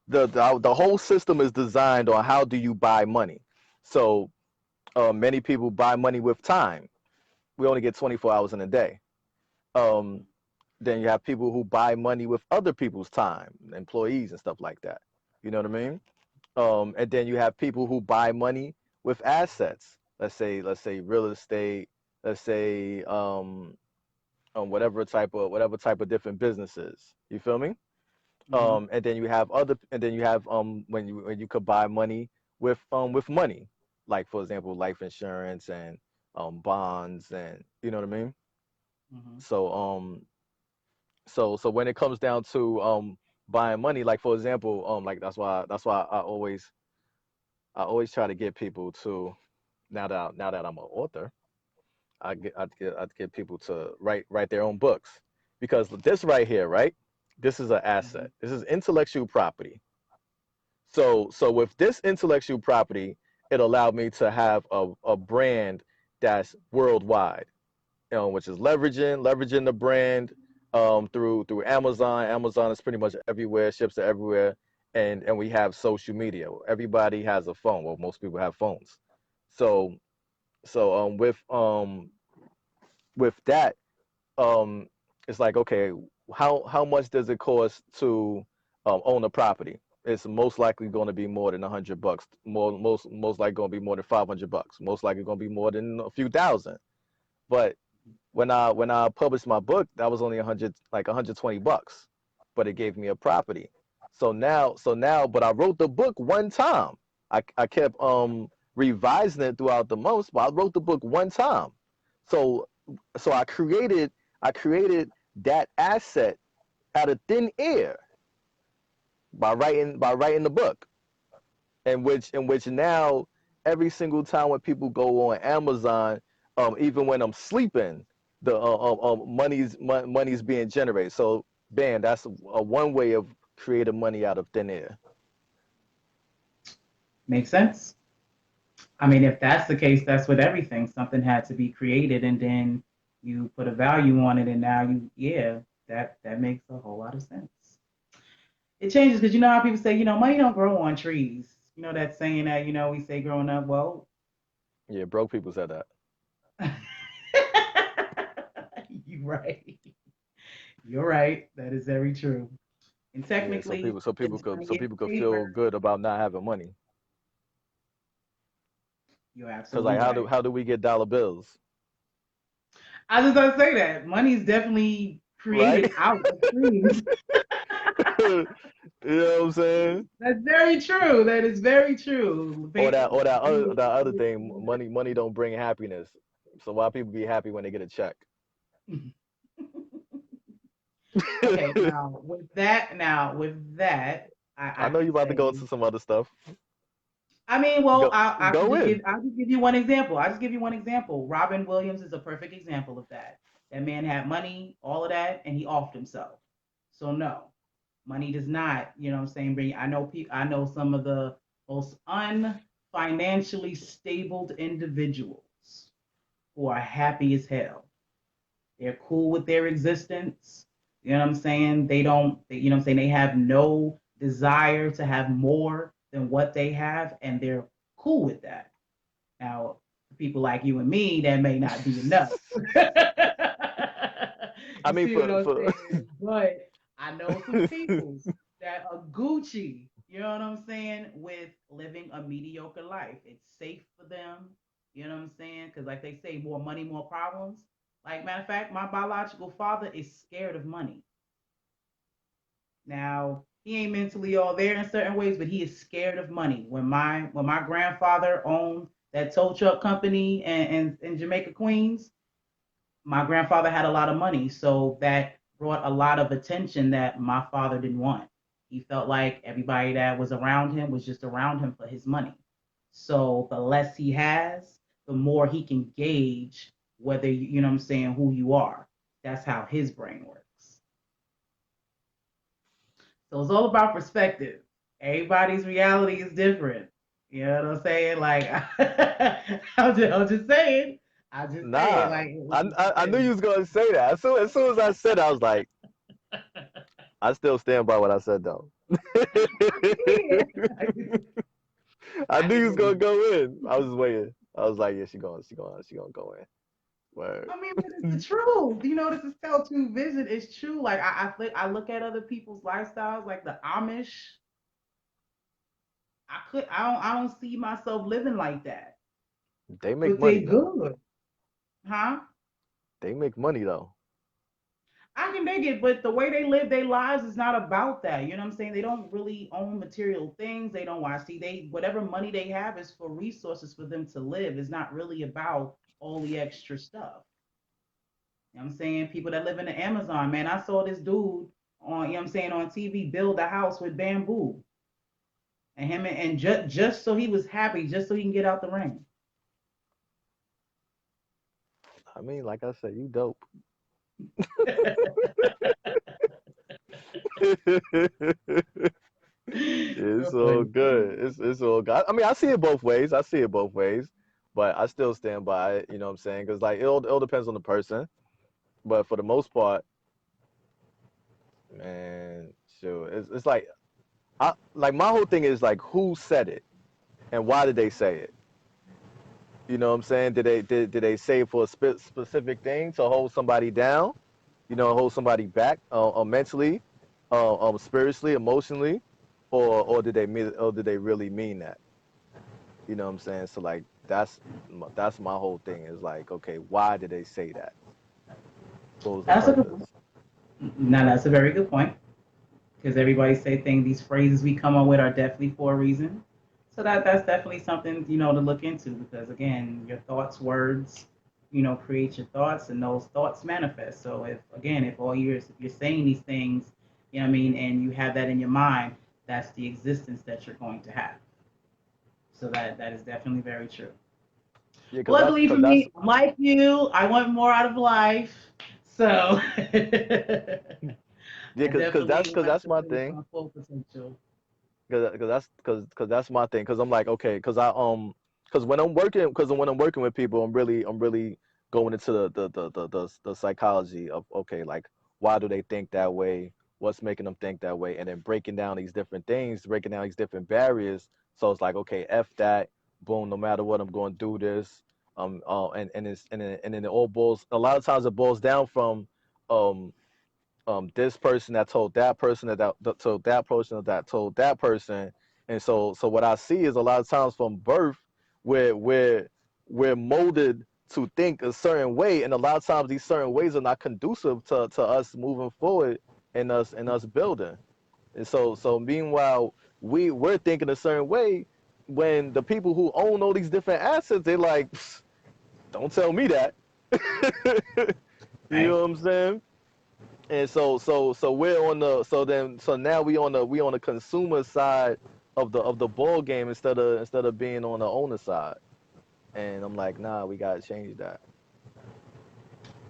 The whole system is designed on how do you buy money. So many people buy money with time. We only get 24 hours in a day. Um, then you have people who buy money with other people's time, employees and stuff like that. You know what I mean? And then you have people who buy money with assets. Let's say real estate. Let's say whatever type of different businesses. You feel me? Hmm. And then you have when you could buy money with money, like for example, life insurance and bonds, and you know what I mean. Hmm. So when it comes down to buying money, like for example, like that's why I always try to get people to, now that I'm an author, I'd get people to write their own books, because this right here, right? This is an Hmm. asset. This is intellectual property. So with this intellectual property, it allowed me to have a brand that's worldwide, which is leveraging the brand through Amazon. Amazon is pretty much everywhere, ships are everywhere, and we have social media. Everybody has a phone. Well, most people have phones. So with that, um, it's like, okay, how much does it cost to own a property? It's most likely going to be more than $100. Most likely going to be more than $500. Most likely going to be more than a few thousand. But when I published my book, that was only 120 bucks, but it gave me a property. But I wrote the book one time. I kept revising it throughout the months, but I wrote the book one time. So I created that asset out of thin air by writing the book, in which now every single time when people go on Amazon, even when I'm sleeping, the money's being generated. So, bam, that's a one way of creating money out of thin air. Makes sense. I mean, if that's the case, that's with everything. Something had to be created, and then you put a value on it, and now yeah, that makes a whole lot of sense. It changes because you know how people say, money don't grow on trees. You know that saying that we say growing up. Well, Yeah, broke people said that. you're right. You're right. That is very true. And Yeah, so technically, people so if people the could money so is people could feel paper, good about not having money. you're Cause like absolutely right. how do we get dollar bills? I was just going to say that money is definitely Right? created out of trees. You know what I'm saying? That's very true. That is very true. Paper. Or Money that other is thing, money don't bring happiness. So why people be happy when they get a check? okay. Now with that, I I know can you about to say. go into some other stuff. I mean, well, Go I could go just give. in. I'll just give you one example. I'll just give you one example. Robin Williams is a perfect example of that. That man had money, all of that, and he offed himself. So no, money does not. You know what I'm saying? Bring. I know people. I know some of the most unfinancially stable individuals who are happy as hell. They're cool with their existence. You know what I'm saying? They don't, you know what I'm saying? They have no desire to have more than what they have, and they're cool with that. Now, for people like you and me, that may not be enough. I You mean see what I'm for saying? But I know some people that are Gucci, you know what I'm saying, with living a mediocre life. It's safe for them, you know what I'm saying? Because, like they say, more money, more problems. Like, matter of fact, my biological father is scared of money. Now, he ain't mentally all there in certain ways, but he is scared of money. When my grandfather owned that tow truck company in Jamaica, Queens, my grandfather had a lot of money, so that brought a lot of attention that my father didn't want. He felt like everybody that was around him was just around him for his money. So the less he has, the more he can gauge whether you know what I'm saying, who you are. That's how his brain works. So it's all about perspective. Everybody's reality is different. You know what I'm saying? Like I'm just saying. I just saying nah. like I knew you was gonna say that. As soon as I said it, I was like, I still stand by what I said though. yeah. I I knew can you was dig gonna it. go in. I was waiting. I was like, yeah, she gonna go in. Word. I mean, but it's the truth. You know, this is tell to vision. It's true. Like I look at other people's lifestyles, like the Amish. I don't see myself living like that. They make But they money though. good, huh? They make money though. I can dig it, but the way they live their lives is not about that. You know what I'm saying? They don't really own material things. They don't want to see they whatever money they have is for resources for them to live. It's not really about all the extra stuff. You know what I'm saying? People that live in the Amazon, man. I saw this dude on, you know what I'm saying, on TV build a house with bamboo. And him and just so he was happy, just so he can get out the rain. I mean, like I said, you dope. It's all Funny. good. It's all good. I mean, I see it both ways. I see it both ways, but I still stand by it. You know what I'm saying? Because like it all depends on the person. But for the most part, man, sure. It's like I like my whole thing is like who said it and why did they say it? You know what I'm saying? Did they say it for a specific thing to hold somebody down? You know, hold somebody back mentally, spiritually, emotionally, or did they really mean that? You know what I'm saying? So like that's my whole thing is like, okay, why did they say that? What was the That's a good point. purpose? Now that's a very good point. Because everybody say things, these phrases we come up with are definitely for a reason. So that's definitely something to look into because again, your thoughts, words, create your thoughts, and those thoughts manifest. So if you're saying these things, you know what I mean, and you have that in your mind, that's the existence that you're going to have. So that is definitely very true. Yeah, Well, I believe for cause that's me, I'm like you, I want more out of life. So yeah, I definitely cause want that's to my reach thing. my full potential. Cause that's my thing. Cause I'm like, okay, cause when I'm working with people, I'm really going into the psychology of, okay, like, why do they think that way? What's making them think that way? And then breaking down these different things, breaking down these different barriers. So it's like, okay, F that, boom, no matter what, I'm going to do this. And then it all boils. A lot of times it boils down from um this person that told that person that told that person that told that person. And so what I see is a lot of times from birth we're molded to think a certain way, and a lot of times these certain ways are not conducive to us moving forward and us building. And so meanwhile we're thinking a certain way, when the people who own all these different assets, they like, "Psst, don't tell me that." You Right. know what I'm saying? And so we're on the so now we on the consumer side of the ball game, instead of being on the owner side. And I'm like, nah, we gotta change that.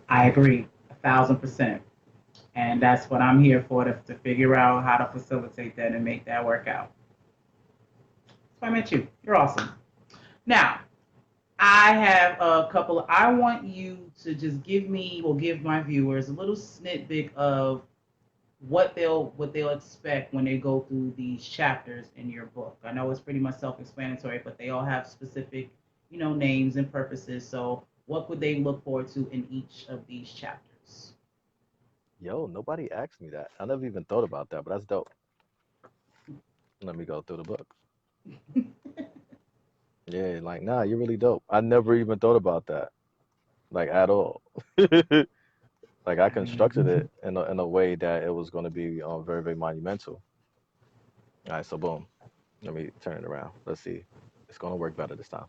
I agree 1,000%. And that's what I'm here for, to figure out how to facilitate that and make that work out. That's why I met you. You're awesome. Now, I have a couple. I want you to just give me, or give my viewers, a little snippet of what they'll expect when they go through these chapters in your book. I know it's pretty much self-explanatory, but they all have specific, names and purposes. So, what would they look forward to in each of these chapters? Yo, nobody asked me that. I never even thought about that, but that's dope. Let me go through the book. Yeah, like, nah, you're really dope. I never even thought about that, like, at all. Like, I I constructed mean, it in a way that it was going to be very, very monumental. All right, so boom. Let me turn it around. Let's see. It's going to work better this time.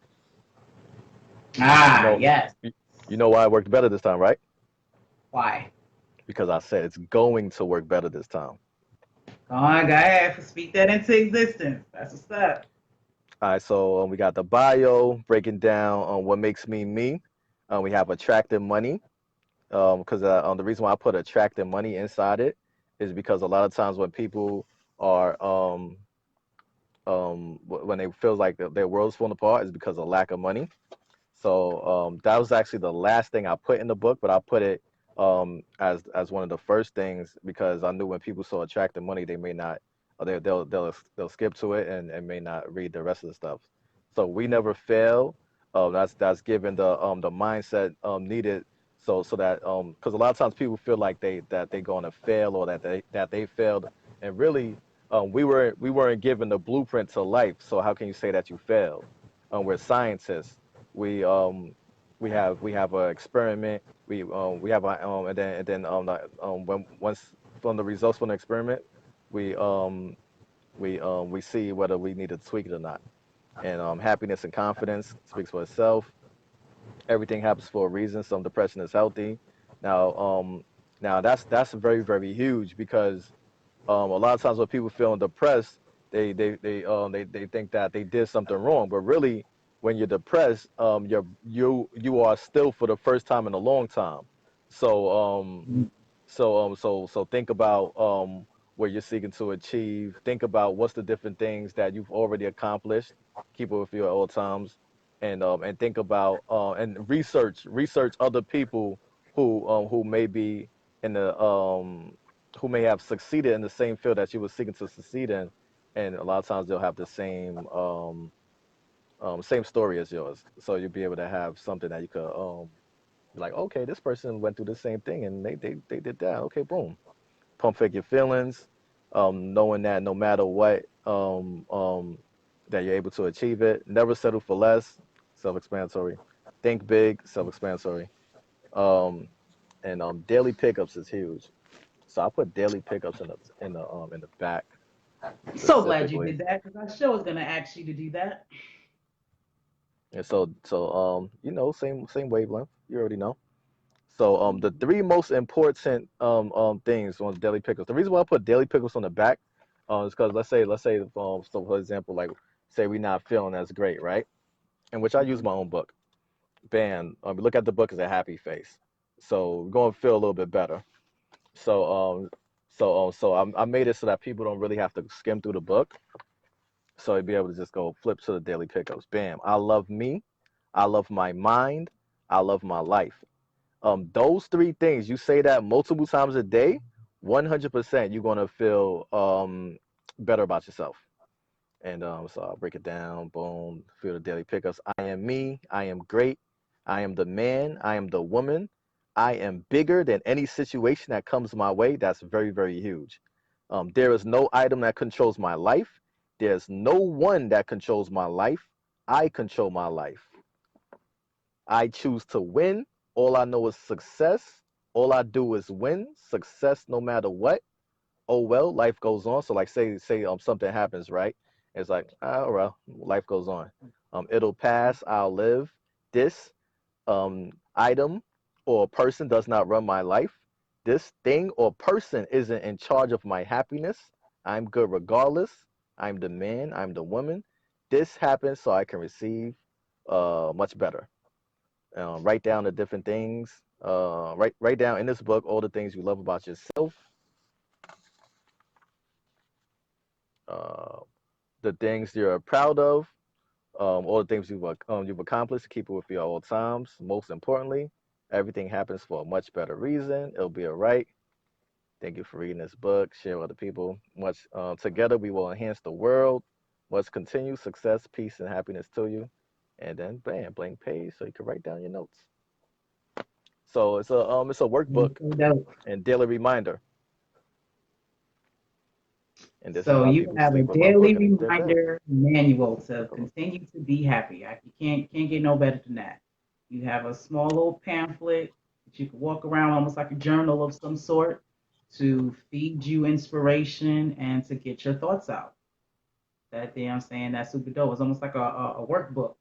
You know, yes. you, you know why it worked better this time, right? Why? Because I said it's going to work better this time. Go on, go ahead. Speak that into existence. That's what's up. All right, so we got the bio breaking down on what makes me me. We have attractive money. Because the reason why I put attractive money inside it is because a lot of times when people are when they feel like their world's falling apart, is because of lack of money. So that was actually the last thing I put in the book, but I put it as one of the first things, because I knew when people saw attractive money, they may not, or they'll skip to it, and may not read the rest of the stuff. So we never fail. That's given the mindset needed, so that because a lot of times people feel like they're going to fail, or that they failed, and really we weren't given the blueprint to life. So how can you say that you failed? We're scientists. We we have we have a experiment. We have a and then when once from the results from the experiment, we we see whether we need to tweak it or not. And happiness and confidence speaks for itself. Everything happens for a reason. Some depression is healthy. Now um now that's very, very huge, because a lot of times when people feeling depressed, they think that they did something wrong, but really, when you're depressed, you are still, for the first time in a long time. So so think about what you're seeking to achieve. Think about what's the different things that you've already accomplished. Keep it with you at all times, and think about and research other people who may be in the who may have succeeded in the same field that you were seeking to succeed in, and a lot of times they'll have the same story as yours. So you'll be able to have something that you could be like, okay, this person went through the same thing, and they did that. Okay, boom. Pump fake your feelings, knowing that no matter what, that you're able to achieve it. Never settle for less. Self-explanatory. Think big. Self-explanatory. Um, and daily pickups is huge. So I put daily pickups in the back So glad you specifically. did that, because I sure was gonna ask you to do that. And same wavelength. You already know. So the three most important things on daily pickups. The reason why I put daily pickups on the back is because let's say so for example, like, say we not feeling as great, right? In which I use Mhm. my own book. Bam. Look at the book as a happy face. So we're gonna feel a little bit better. So I made it so that people don't really have to skim through the book. So you'd be able to just go flip to the daily pickups. Bam. I love me. I love my mind. I love my life. Those three things, you say that multiple times a day, 100% you're gonna feel better about yourself. And so I'll break it down. Boom. Feel the daily pickups. I am me. I am great. I am the man. I am the woman. I am bigger than any situation that comes my way. That's very, very huge. There is no item that controls my life. There's no one that controls my life. I control my life. I choose to win. All I know is success. All I do is win. Success no matter what. Oh well, life goes on. So like say something happens, right? It's like, oh well, life goes on. It'll pass, I'll live. This item or person does not run my life. This thing or person isn't in charge of my happiness. I'm good regardless. I'm the man, I'm the woman. This happens so I can receive much better. Write down the different things. Write down in this book all the things you love about yourself, uh, the things you're proud of, all the things you've accomplished. Keep it with you at all times. Most importantly, everything happens for a much better reason. It'll be all right. Thank you for reading this book. Share with other people. Much together we will enhance the world. Let's continue success, peace, and happiness to you. And then bam, blank page so you can write down your notes. So it's a workbook Dope. and daily reminder. And this is So why you people have a sleep with my book daily and they're dead. reminder manual to continue to be happy. You can't get no better than that. You have a small little pamphlet that you can walk around almost like a journal of some sort to feed you inspiration and to get your thoughts out. That day I'm saying that's super dope. It's almost like a workbook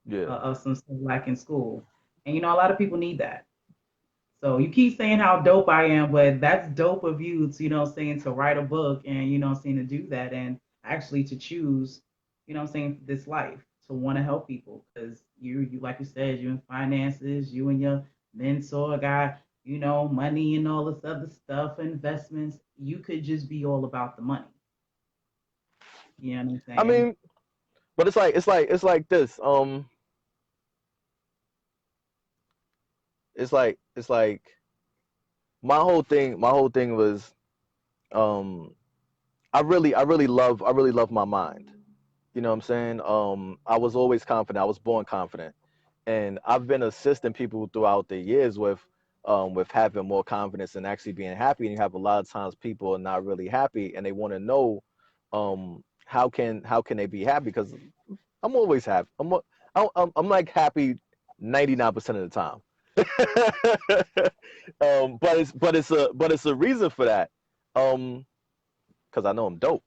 Yeah. of some stuff like in school. And you know, a lot of people need that. So you keep saying how dope I am, but that's dope of you to, saying, to write a book and, saying, to do that and actually to choose, saying, this life to want to help people. Because you, like you said, you in finances, you and your mentor got, money and all this other stuff, investments. You could just be all about the money. You know what I'm I saying? mean, but it's like this. It's like my whole thing was um I really love my mind. You know what I'm saying? I was always confident. I was born confident. And I've been assisting people throughout the years with having more confidence and actually being happy. And you have a lot of times people are not really happy and they want to know how can they be happy? Because I'm always happy. I'm like happy 99% of the time. But it's a reason for that. Because I know I'm dope.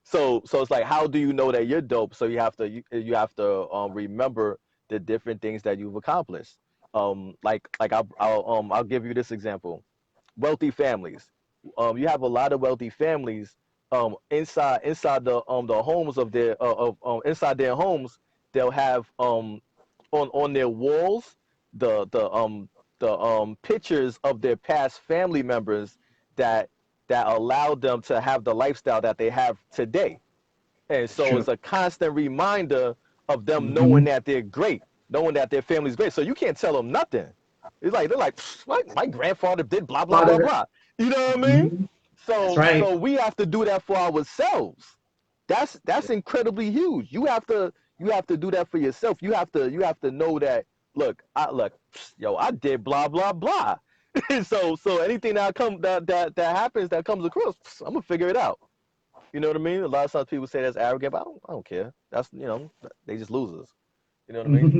So it's like, how do you know that you're dope? So you have to remember the different things that you've accomplished. Like I'll give you this example. Wealthy families. You have a lot of wealthy families. Inside the homes of their of inside their homes, they'll have on their walls the pictures of their past family members that allowed them to have the lifestyle that they have today. And That's so true. it's a constant reminder of them knowing Hmm. that they're great, knowing that their family's great. So you can't tell them nothing. It's like they're like, my grandfather did blah blah blah blah. You know what I mean? Hmm. That's So right. so we have to do that for ourselves. That's incredibly huge. You have to do that for yourself. You have to know that. Look, yo, I did blah blah blah. So anything that happens that comes across, I'm gonna figure it out. You know what I mean? A lot of times people say that's arrogant, but I don't care. That's they just losers. You know what I mean?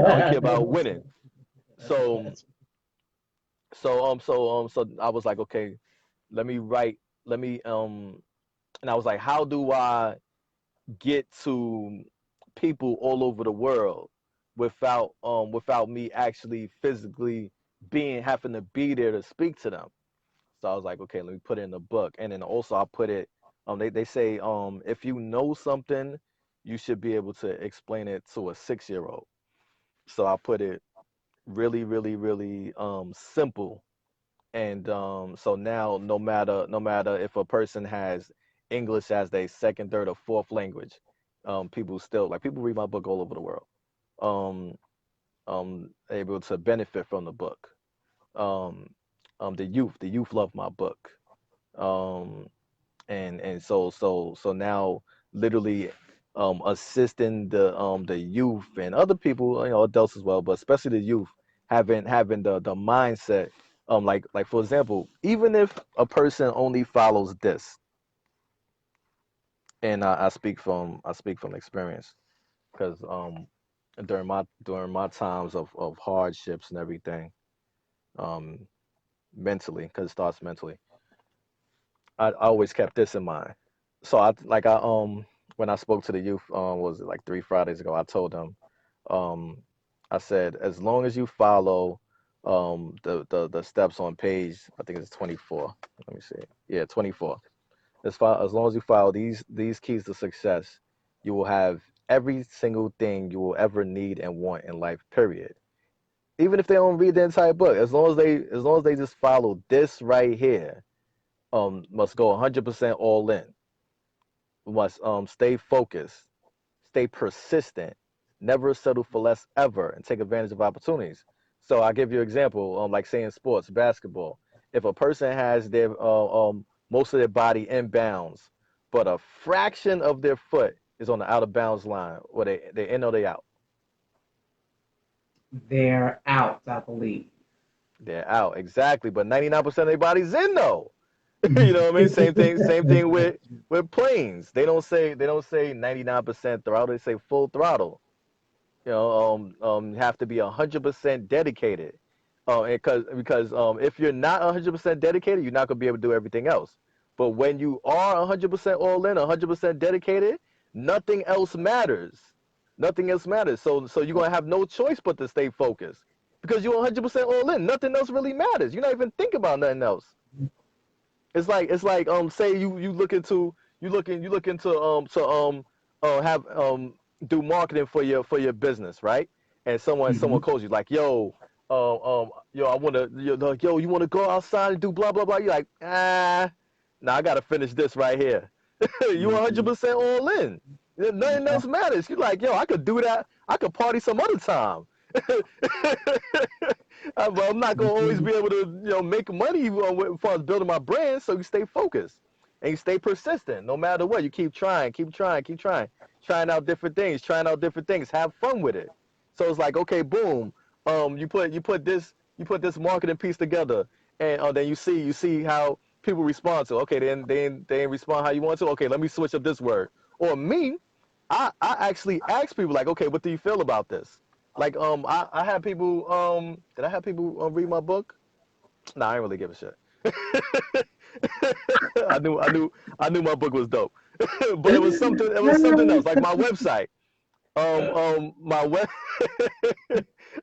I only care about winning. So That's so I was like, okay, let me write, let me and I was like, how do I get to people all over the world without me actually physically being having to be there to speak to them. So I was like, okay, let me put it in the book. And then also I put it they say if you know something, you should be able to explain it to a 6-year old. So I put it really, really, really simple. And so now no matter if a person has English as their second, third, or fourth language. People still like people read my book all over the world. Um, Able to benefit from the book. Um, the youth love my book. Um, and so now literally assisting the youth and other people, adults as well, but especially the youth having the mindset, like for example, even if a person only follows this, and I speak from experience, because during my times of hardships and everything, um mentally, because it starts mentally, I always kept this in mind. So I when I spoke to the youth, was it like 3 Fridays ago, I told them, um I said, as long as you follow the steps on page, I think it's 24. Let me see. Yeah, 24. As long as you follow these keys to success, you will have every single thing you will ever need and want in life, period. Even if they don't read the entire book, as long as they just follow this right here, must go 100% all in, must stay focused, stay persistent, never settle for less ever, and take advantage of opportunities. So I'll give you an example, like say in sports, basketball. If a person has their most of their body in bounds, but a fraction of their foot is on the out of bounds line, or they in or they out, They're out, I believe. they're out exactly. But 99% of their body's in though. You know what I mean? Same thing with planes. They don't say 99% throttle. They say full throttle. Have to be 100% dedicated. Because if you're not 100% dedicated, you're not gonna be able to do everything else. But when you are 100% all in, 100% dedicated, nothing else matters. Nothing else matters. So you're gonna have no choice but to stay focused because you're 100% all in. Nothing else really matters. You're not even thinking about nothing else. It's like say you looking to have do marketing for your business, right? And someone Mhm. calls you like, yo, I wanna yo, you wanna go outside and do blah blah blah. You're like, nah, I gotta finish this right here. You Mhm. 100% all in. Nothing Yeah. else matters. You're like, yo, I could do that. I could party some other time. But I'm not gonna always Mhm. be able to, make money as far as building my brand. So you stay focused and you stay persistent, no matter what. You keep trying, trying out different things, Have fun with it. So it's like, okay, boom. You put this marketing piece together, and then you see how people respond to. Okay, they ain't respond how you want to. Okay, let me switch up this word. Or me, I actually ask people like, okay, what do you feel about this? Like I had people did I have people read my book? Nah, I didn't really give a shit. I knew my book was dope. But it was something else, like my website. My web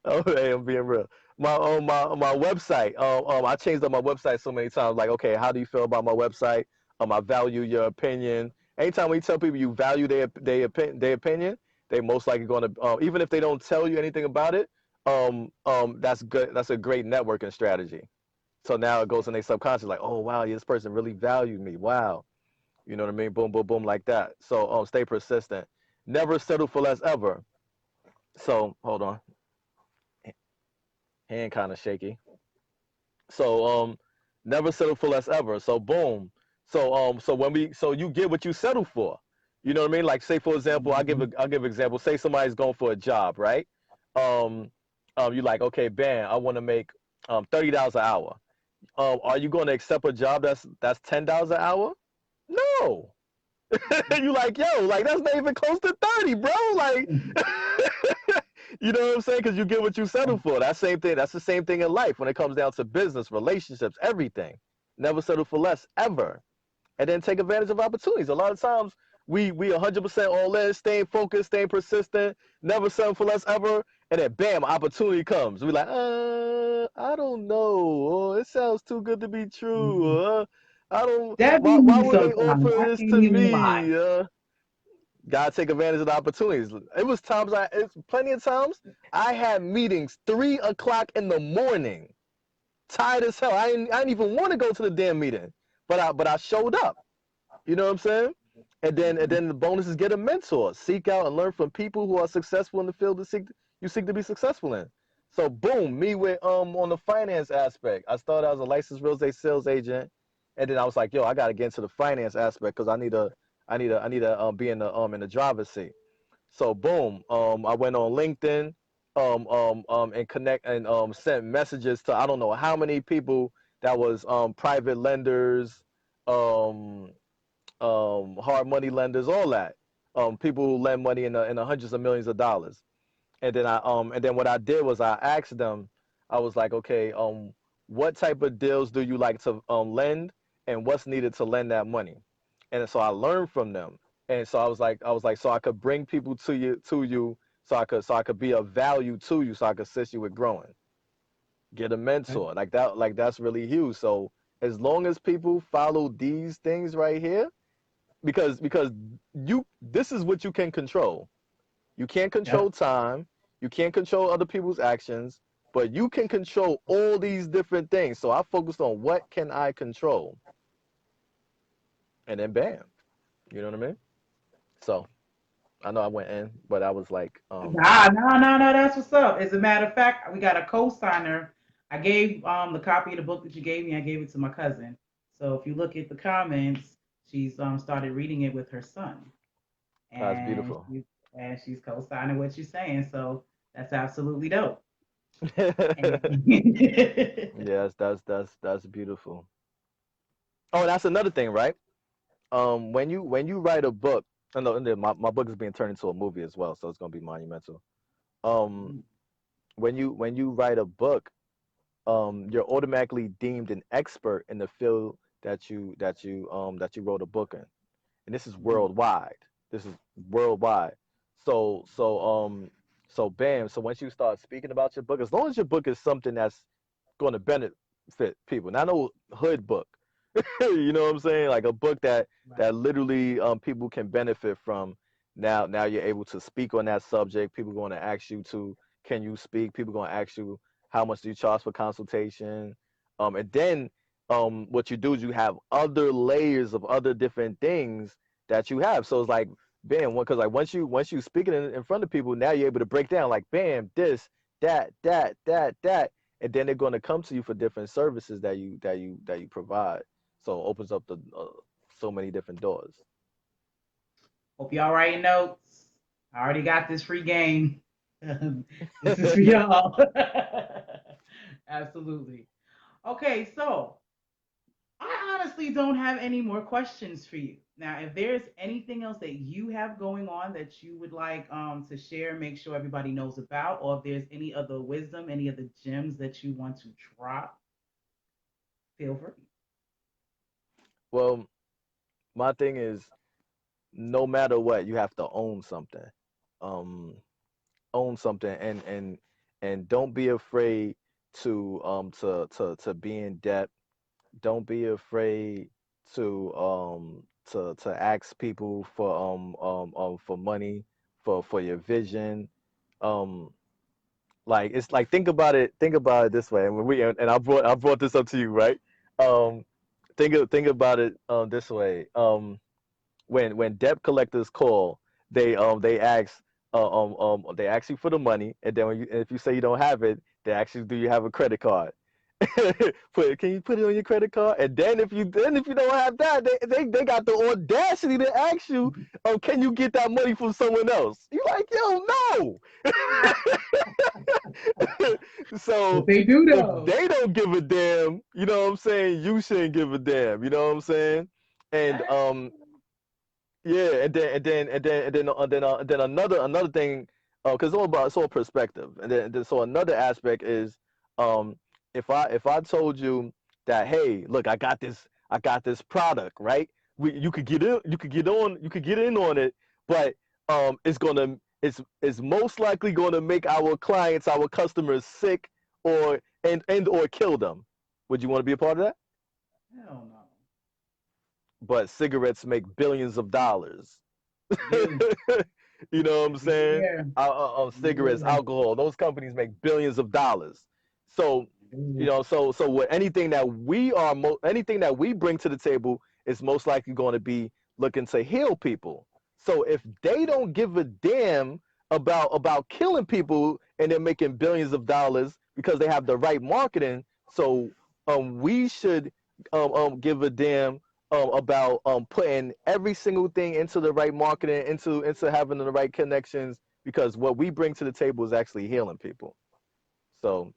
Oh, hey, I'm being real. My website. I changed up my website so many times. Like, okay, how do you feel about my website? I value your opinion. Anytime we tell people you value their opinion, they most likely going to, even if they don't tell you anything about it. That's good. That's a great networking strategy. So now it goes in their subconscious, like, oh wow, yeah, this person really valued me. Wow, you know what I mean? Boom, boom, boom, like that. So stay persistent. Never settle for less ever. So hold on, hand kind of shaky. So never settle for less ever. So boom. So you get what you settle for. You know what I mean? Like say for example, Mhm. I'll give an example. Say somebody's going for a job, right? Um, you like, okay, bam, I want to make $30 an hour. Are you going to accept a job that's $10 an hour? No. You like, yo, like that's not even close to 30, bro. Like, you know what I'm saying? Because you get what you settle for. That same thing. That's the same thing in life when it comes down to business, relationships, everything. Never settle for less ever, and then take advantage of opportunities. A lot of times we 100% all in, staying focused, staying persistent, never settle for less ever, and then bam, opportunity comes. We like, I don't know. Oh, it sounds too good to be true. I don't. That be Why me would they sometimes. offer I this can't to even lie. me? Gotta take advantage of the opportunities. It's plenty of times I had meetings 3 o'clock in the morning, tired as hell. I didn't even want to go to the damn meeting, but I showed up. You know what I'm saying? And then the bonus is get a mentor. Seek out and learn from people who are successful in the field you seek to be successful in. So boom, me with on the finance aspect. I started as a licensed real estate sales agent, and then I was like, yo, I gotta get into the finance aspect because I need to be in the driver's seat. So boom, I went on LinkedIn, and connect and sent messages to I don't know how many people that was private lenders, um, hard money lenders, all that, people who lend money in the hundreds of millions of dollars. And then what I did was I asked them, I was like, okay, what type of deals do you like to lend, and what's needed to lend that money? And so I learned from them. And so I was like, so I could bring people to you, so I could be of value to you, so I could assist you with growing. Get a mentor like that, like that's really huge. So as long as people follow these things right here, because you this is what you can control. You can't Yep. control time. You can't control other people's actions, but you can control all these different things. So I focused on what can I control, and then bam, you know what I mean? So I know I went in, but I was like, Nah, no, no, no. That's what's up. As a matter of fact, we got a co-signer. I gave the copy of the book that you gave me. I gave it to my cousin. So if you look at the comments, she's started reading it with her son, that's and beautiful. she's co-signing what you're saying. So that's absolutely dope. And Yes, that's beautiful. Oh, that's another thing, right? When you write a book, and then my book is being turned into a movie as well, so it's gonna be monumental. Um, when you write a book, you're automatically deemed an expert in the field that you wrote a book in, and this is worldwide. This is worldwide. So bam. So once you start speaking about your book, as long as your book is something that's going to benefit people, not no hood book. You know what I'm saying? Like a book that literally people can benefit from. Now you're able to speak on that subject. People going to ask you to, can you speak? People going to ask you, how much do you charge for consultation? And then what you do is you have other layers of other different things that you have. So it's like, bam, because like once you speaking in front of people, now you're able to break down like, bam, this, that, and then they're going to come to you for different services that you provide. So it opens up the so many different doors. hope y'all writing notes. I already got this free game. This is for y'all. Absolutely. Okay, so I honestly don't have any more questions for you. Now, if there's anything else that you have going on that you would like to share, make sure everybody knows about, or if there's any other wisdom, any other gems that you want to drop, feel free. Well, my thing is, no matter what, you have to own something. Um, own something, and don't be afraid to be in debt. Don't be afraid to ask people for money for your vision. Um, like it's like, think about it this way. And when we and I brought this up to you, right? Um, think about it this way. When debt collectors call, they ask you for the money, and then if you say you don't have it, they ask you, do you have a credit card? Can you put it on your credit card? And then if you don't have that, they got the audacity to ask you, can you get that money from someone else? You like, yo, no. But So they do if though. they don't give a damn, you know what I'm saying, you shouldn't give a damn. You know what I'm saying? And yeah, and then another thing, because it's all perspective, and then so another aspect is, um, if I told you that, hey, look, I got this product, right? You could get in on it, but it's most likely gonna make our clients, our customers sick, or kill them. Would you want to be a part of that? Hell no. But cigarettes make billions of dollars. They do. You know what I'm saying? Yeah. Cigarettes, Yeah. alcohol, those companies make billions of dollars. So, They do. so what anything that we bring to the table is most likely going to be looking to heal people. So if they don't give a damn about killing people and they're making billions of dollars because they have the right marketing, so we should give a damn about putting every single thing into the right marketing, into having the right connections, because what we bring to the table is actually healing people. So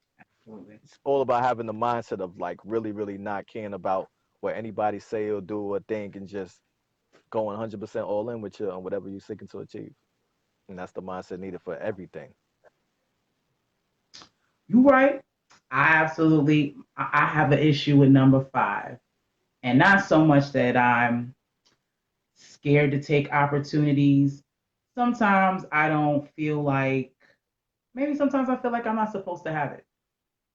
Absolutely. it's all about having the mindset of like really, really not caring about what anybody say or do or think, and just going 100% all in with you on whatever you're seeking to achieve. And that's the mindset needed for everything. You're right. I have an issue with number 5. And not so much that I'm scared to take opportunities. Sometimes I don't feel like, maybe sometimes I feel like I'm not supposed to have it.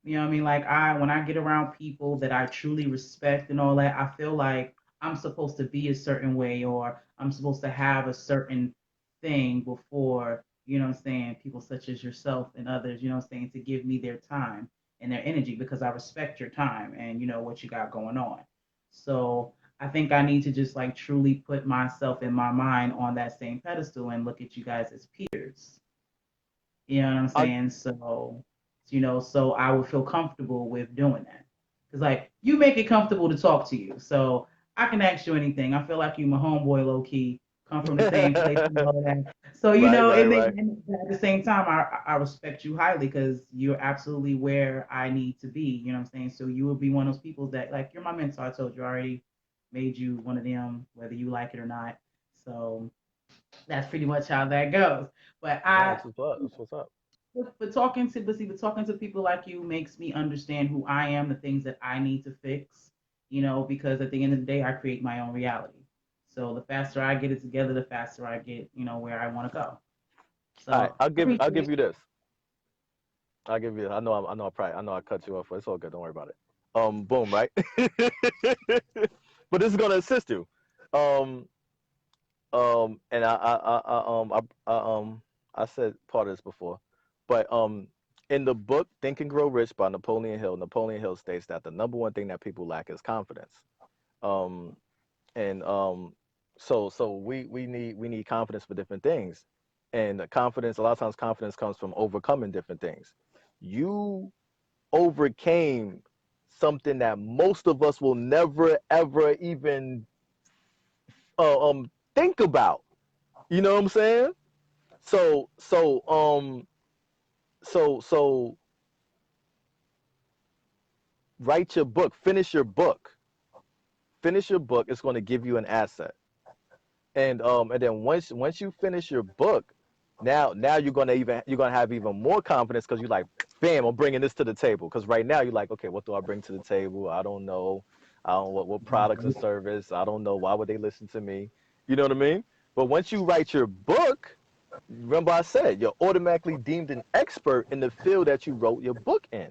You know what I mean? Like when I get around people that I truly respect and all that, I feel like I'm supposed to be a certain way, or I'm supposed to have a certain thing before, you know what I'm saying, people such as yourself and others, you know what I'm saying, to give me their time and their energy, because I respect your time and you know what you got going on. So I think I need to just like truly put myself in my mind on that same pedestal and look at you guys as peers. You know what I'm I, saying? So, so I would feel comfortable with doing that. Because, like, you make it comfortable to talk to you. So I can ask you anything. I feel like you my homeboy, low key, come from the same place and all of that. So, right, right, right. and at the same time, I respect you highly because you're absolutely where I need to be. You know what I'm saying? So you will be one of those people that, like, you're my mentor. I told you I already made you one of them, whether you like it or not. So that's pretty much how that goes. But No, that's what's up. That's what's up. but talking to people like you makes me understand who I am, the things that I need to fix, because at the end of the day, I create my own reality. So the faster I get it together, the faster I get, where I want to go. All right, So I'll give appreciate. you this. I'll give you. I know I cut you off. It's all good. Don't worry about it. Boom, right? But this is gonna assist you. Um, and I said part of this before, but in the book Think and Grow Rich by Napoleon Hill states that the number one thing that people lack is confidence. Um, and so we need confidence for different things, and the confidence, a lot of times confidence comes from overcoming different things. You overcame something that most of us will never ever even think about. You know what I'm saying? So so so write your book, finish your book. It's going to give you an asset, and then once you finish your book, now you're gonna have even more confidence, because you're like, bam, I'm bringing this to the table. Because right now you're like, okay, what do I bring to the table? I don't know. I don't what products or service. I don't know. Why would they listen to me? You know what I mean? But once you write your book, remember I said you're automatically deemed an expert in the field that you wrote your book in.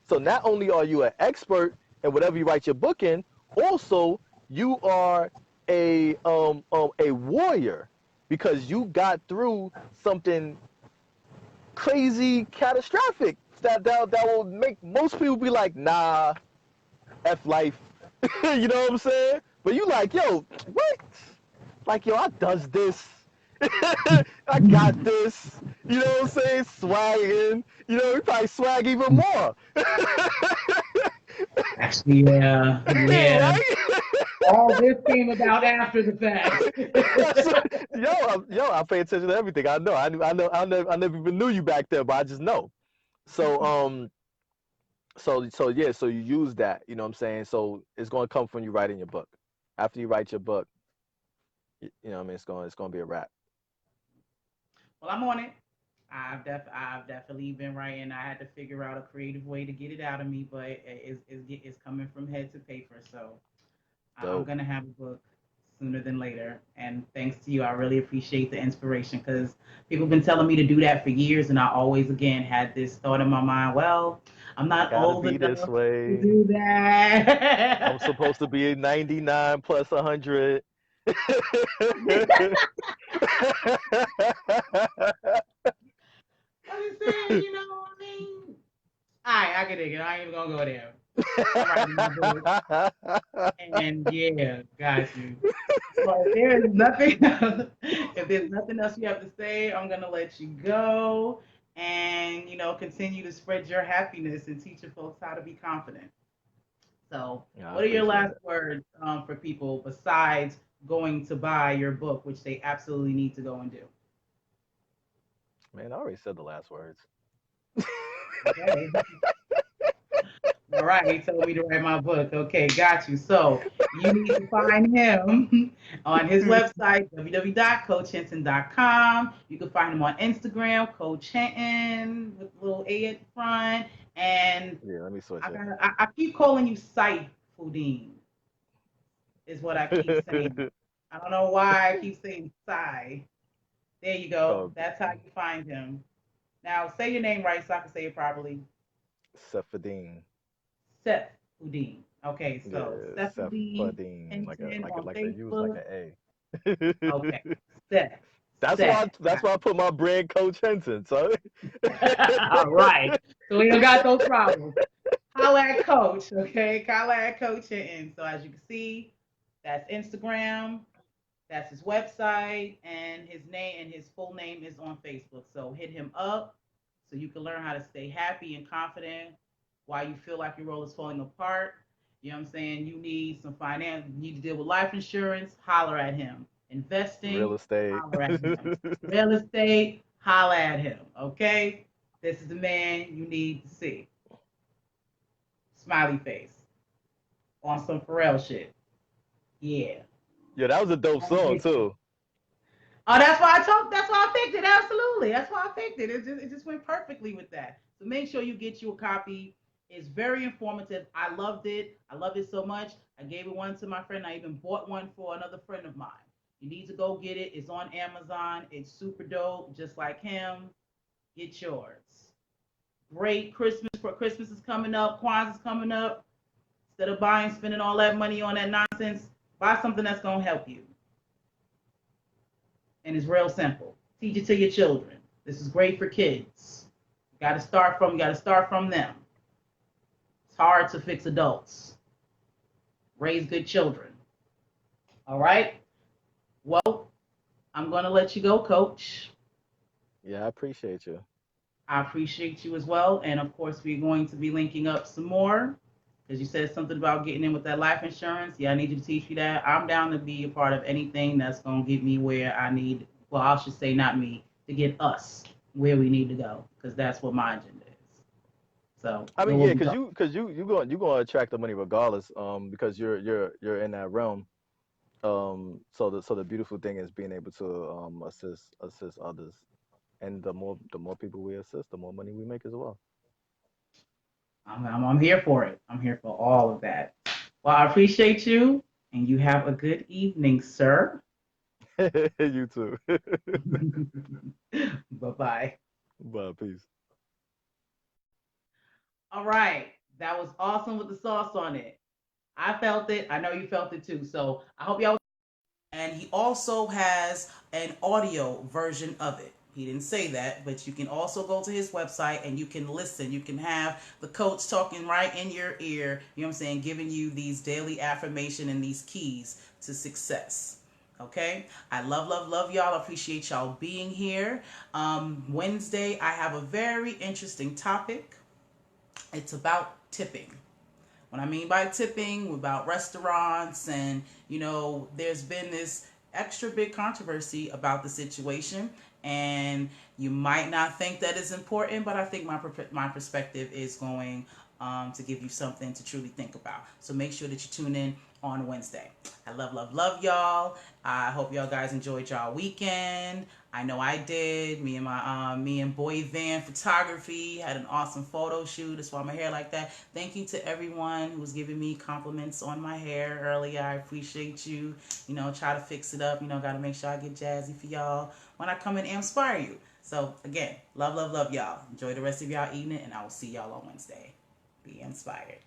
So not only are you an expert in whatever you write your book in, also you are a warrior, because you got through something crazy, catastrophic, that will make most people be like, nah, F life. You know what I'm saying? But you like, yo, what? Like, yo, I does this. I got this. You know what I'm saying? Swagging. You know, we probably swag even more. Actually, yeah, yeah. Right? All this came about after the fact. I pay attention to everything. I know. I never even knew you back there, but I just know. So yeah, so you use that, you know what I'm saying? So it's going to come from you writing your book. After you write your book, you know what I mean, it's going to be a wrap. Well, I'm on it. I've definitely been writing. I had to figure out a creative way to get it out of me, but it's coming from head to paper. So I'm Dope. gonna have a book sooner than later. And thanks to you, I really appreciate the inspiration, because people have been telling me to do that for years, and I always again had this thought in my mind. Well, I'm not Gotta old be this enough to way. do I'm that. supposed to be 99 plus 100. I'm just saying, you know what I mean? All right, I can dig it. I ain't even gonna go there. I'm writing my book. And yeah, got you. So if there is nothing if there's nothing else you have to say, I'm gonna let you go and continue to spread your happiness and teaching folks how to be confident. So Yeah, I what are your appreciate last it. words for people besides going to buy your book, which they absolutely need to go and do? Man, I already said the last words. Okay. All right, he told me to write my book. Okay, got you. So you need to find him on his website, www.coachhenton.com. You can find him on Instagram, Coach Henton, with a little A at the front. And Yeah, let me switch I it. got I keep calling you Seifuddin, is what I keep saying. I don't know why I keep saying Sai. There you go. Called That's how you find him. Now say your name right so I can say it properly. Seifuddin. Seifuddin. Okay, so Yeah, Seifuddin Seifuddin. Hinton on Like they use like Facebook. an Okay, A. Seth. That's why I put my brand Coach Henton. So All right. So we don't got those problems. Holla at Coach, okay? Holla at Coach Hinton. So as you can see, that's Instagram, that's his website, and his name and his full name is on Facebook. So hit him up so you can learn how to stay happy and confident while you feel like your role is falling apart. You know what I'm saying? You need some finance, you need to deal with life insurance, holler at him. real Investing, estate. holler at him. Real estate, holler at him. Okay? This is the man you need to see. Smiley face on some Pharrell shit. Yeah. Yeah, that was a dope song too. Oh, that's why I told. That's why I picked it. Absolutely, that's why I picked it. It just went perfectly with that. So make sure you get you a copy. It's very informative. I loved it. I loved it so much. I gave it one to my friend. I even bought one for another friend of mine. You need to go get it. It's on Amazon. It's super dope, just like him. Get yours. Great Christmas for Christmas is coming up. Kwanzaa's coming up. Instead of spending all that money on that nonsense, buy something that's gonna help you. And it's real simple. Teach it to your children. This is great for kids. You got to start from them. It's hard to fix adults. Raise good children. All right? Well, I'm going to let you go, coach. Yeah, I appreciate you. I appreciate you as well. And of course, we're going to be linking up some more because you said something about getting in with that life insurance. Yeah, I need you to teach me that. I'm down to be a part of anything that's going to get me where I need. Well, I should say not me, to get us where we need to go because that's what my agenda is. So I we mean, will yeah, be talking. you going to attract the money regardless, because you're in that realm. So the beautiful thing is being able to assist others, and the more people we assist, the more money we make as well. I'm here for it. I'm here for all of that. Well, I appreciate you, and you have a good evening, sir. You too. Bye bye. Bye, peace. All right. That was awesome with the sauce on it. I felt it. I know you felt it too. So I hope y'all. And he also has an audio version of it. He didn't say that, but you can also go to his website and you can listen. You can have the coach talking right in your ear, you know what I'm saying, giving you these daily affirmation and these keys to success. Okay, I love y'all. Appreciate y'all being here. Wednesday, I have a very interesting topic. It's about tipping. What I mean by tipping, about restaurants, and there's been this extra big controversy about the situation, and you might not think that is important, but I think my perspective is going to give you something to truly think about. So make sure that you tune in on Wednesday. I love y'all. I hope y'all guys enjoyed y'all weekend. I know I did. Me and Boy Van Photography had an awesome photo shoot. That's why my hair like that. Thank you to everyone who was giving me compliments on my hair earlier. I appreciate you. Try to fix it up. Got to make sure I get jazzy for y'all when I come and inspire you. So again, love y'all. Enjoy the rest of y'all evening, and I will see y'all on Wednesday. Be inspired.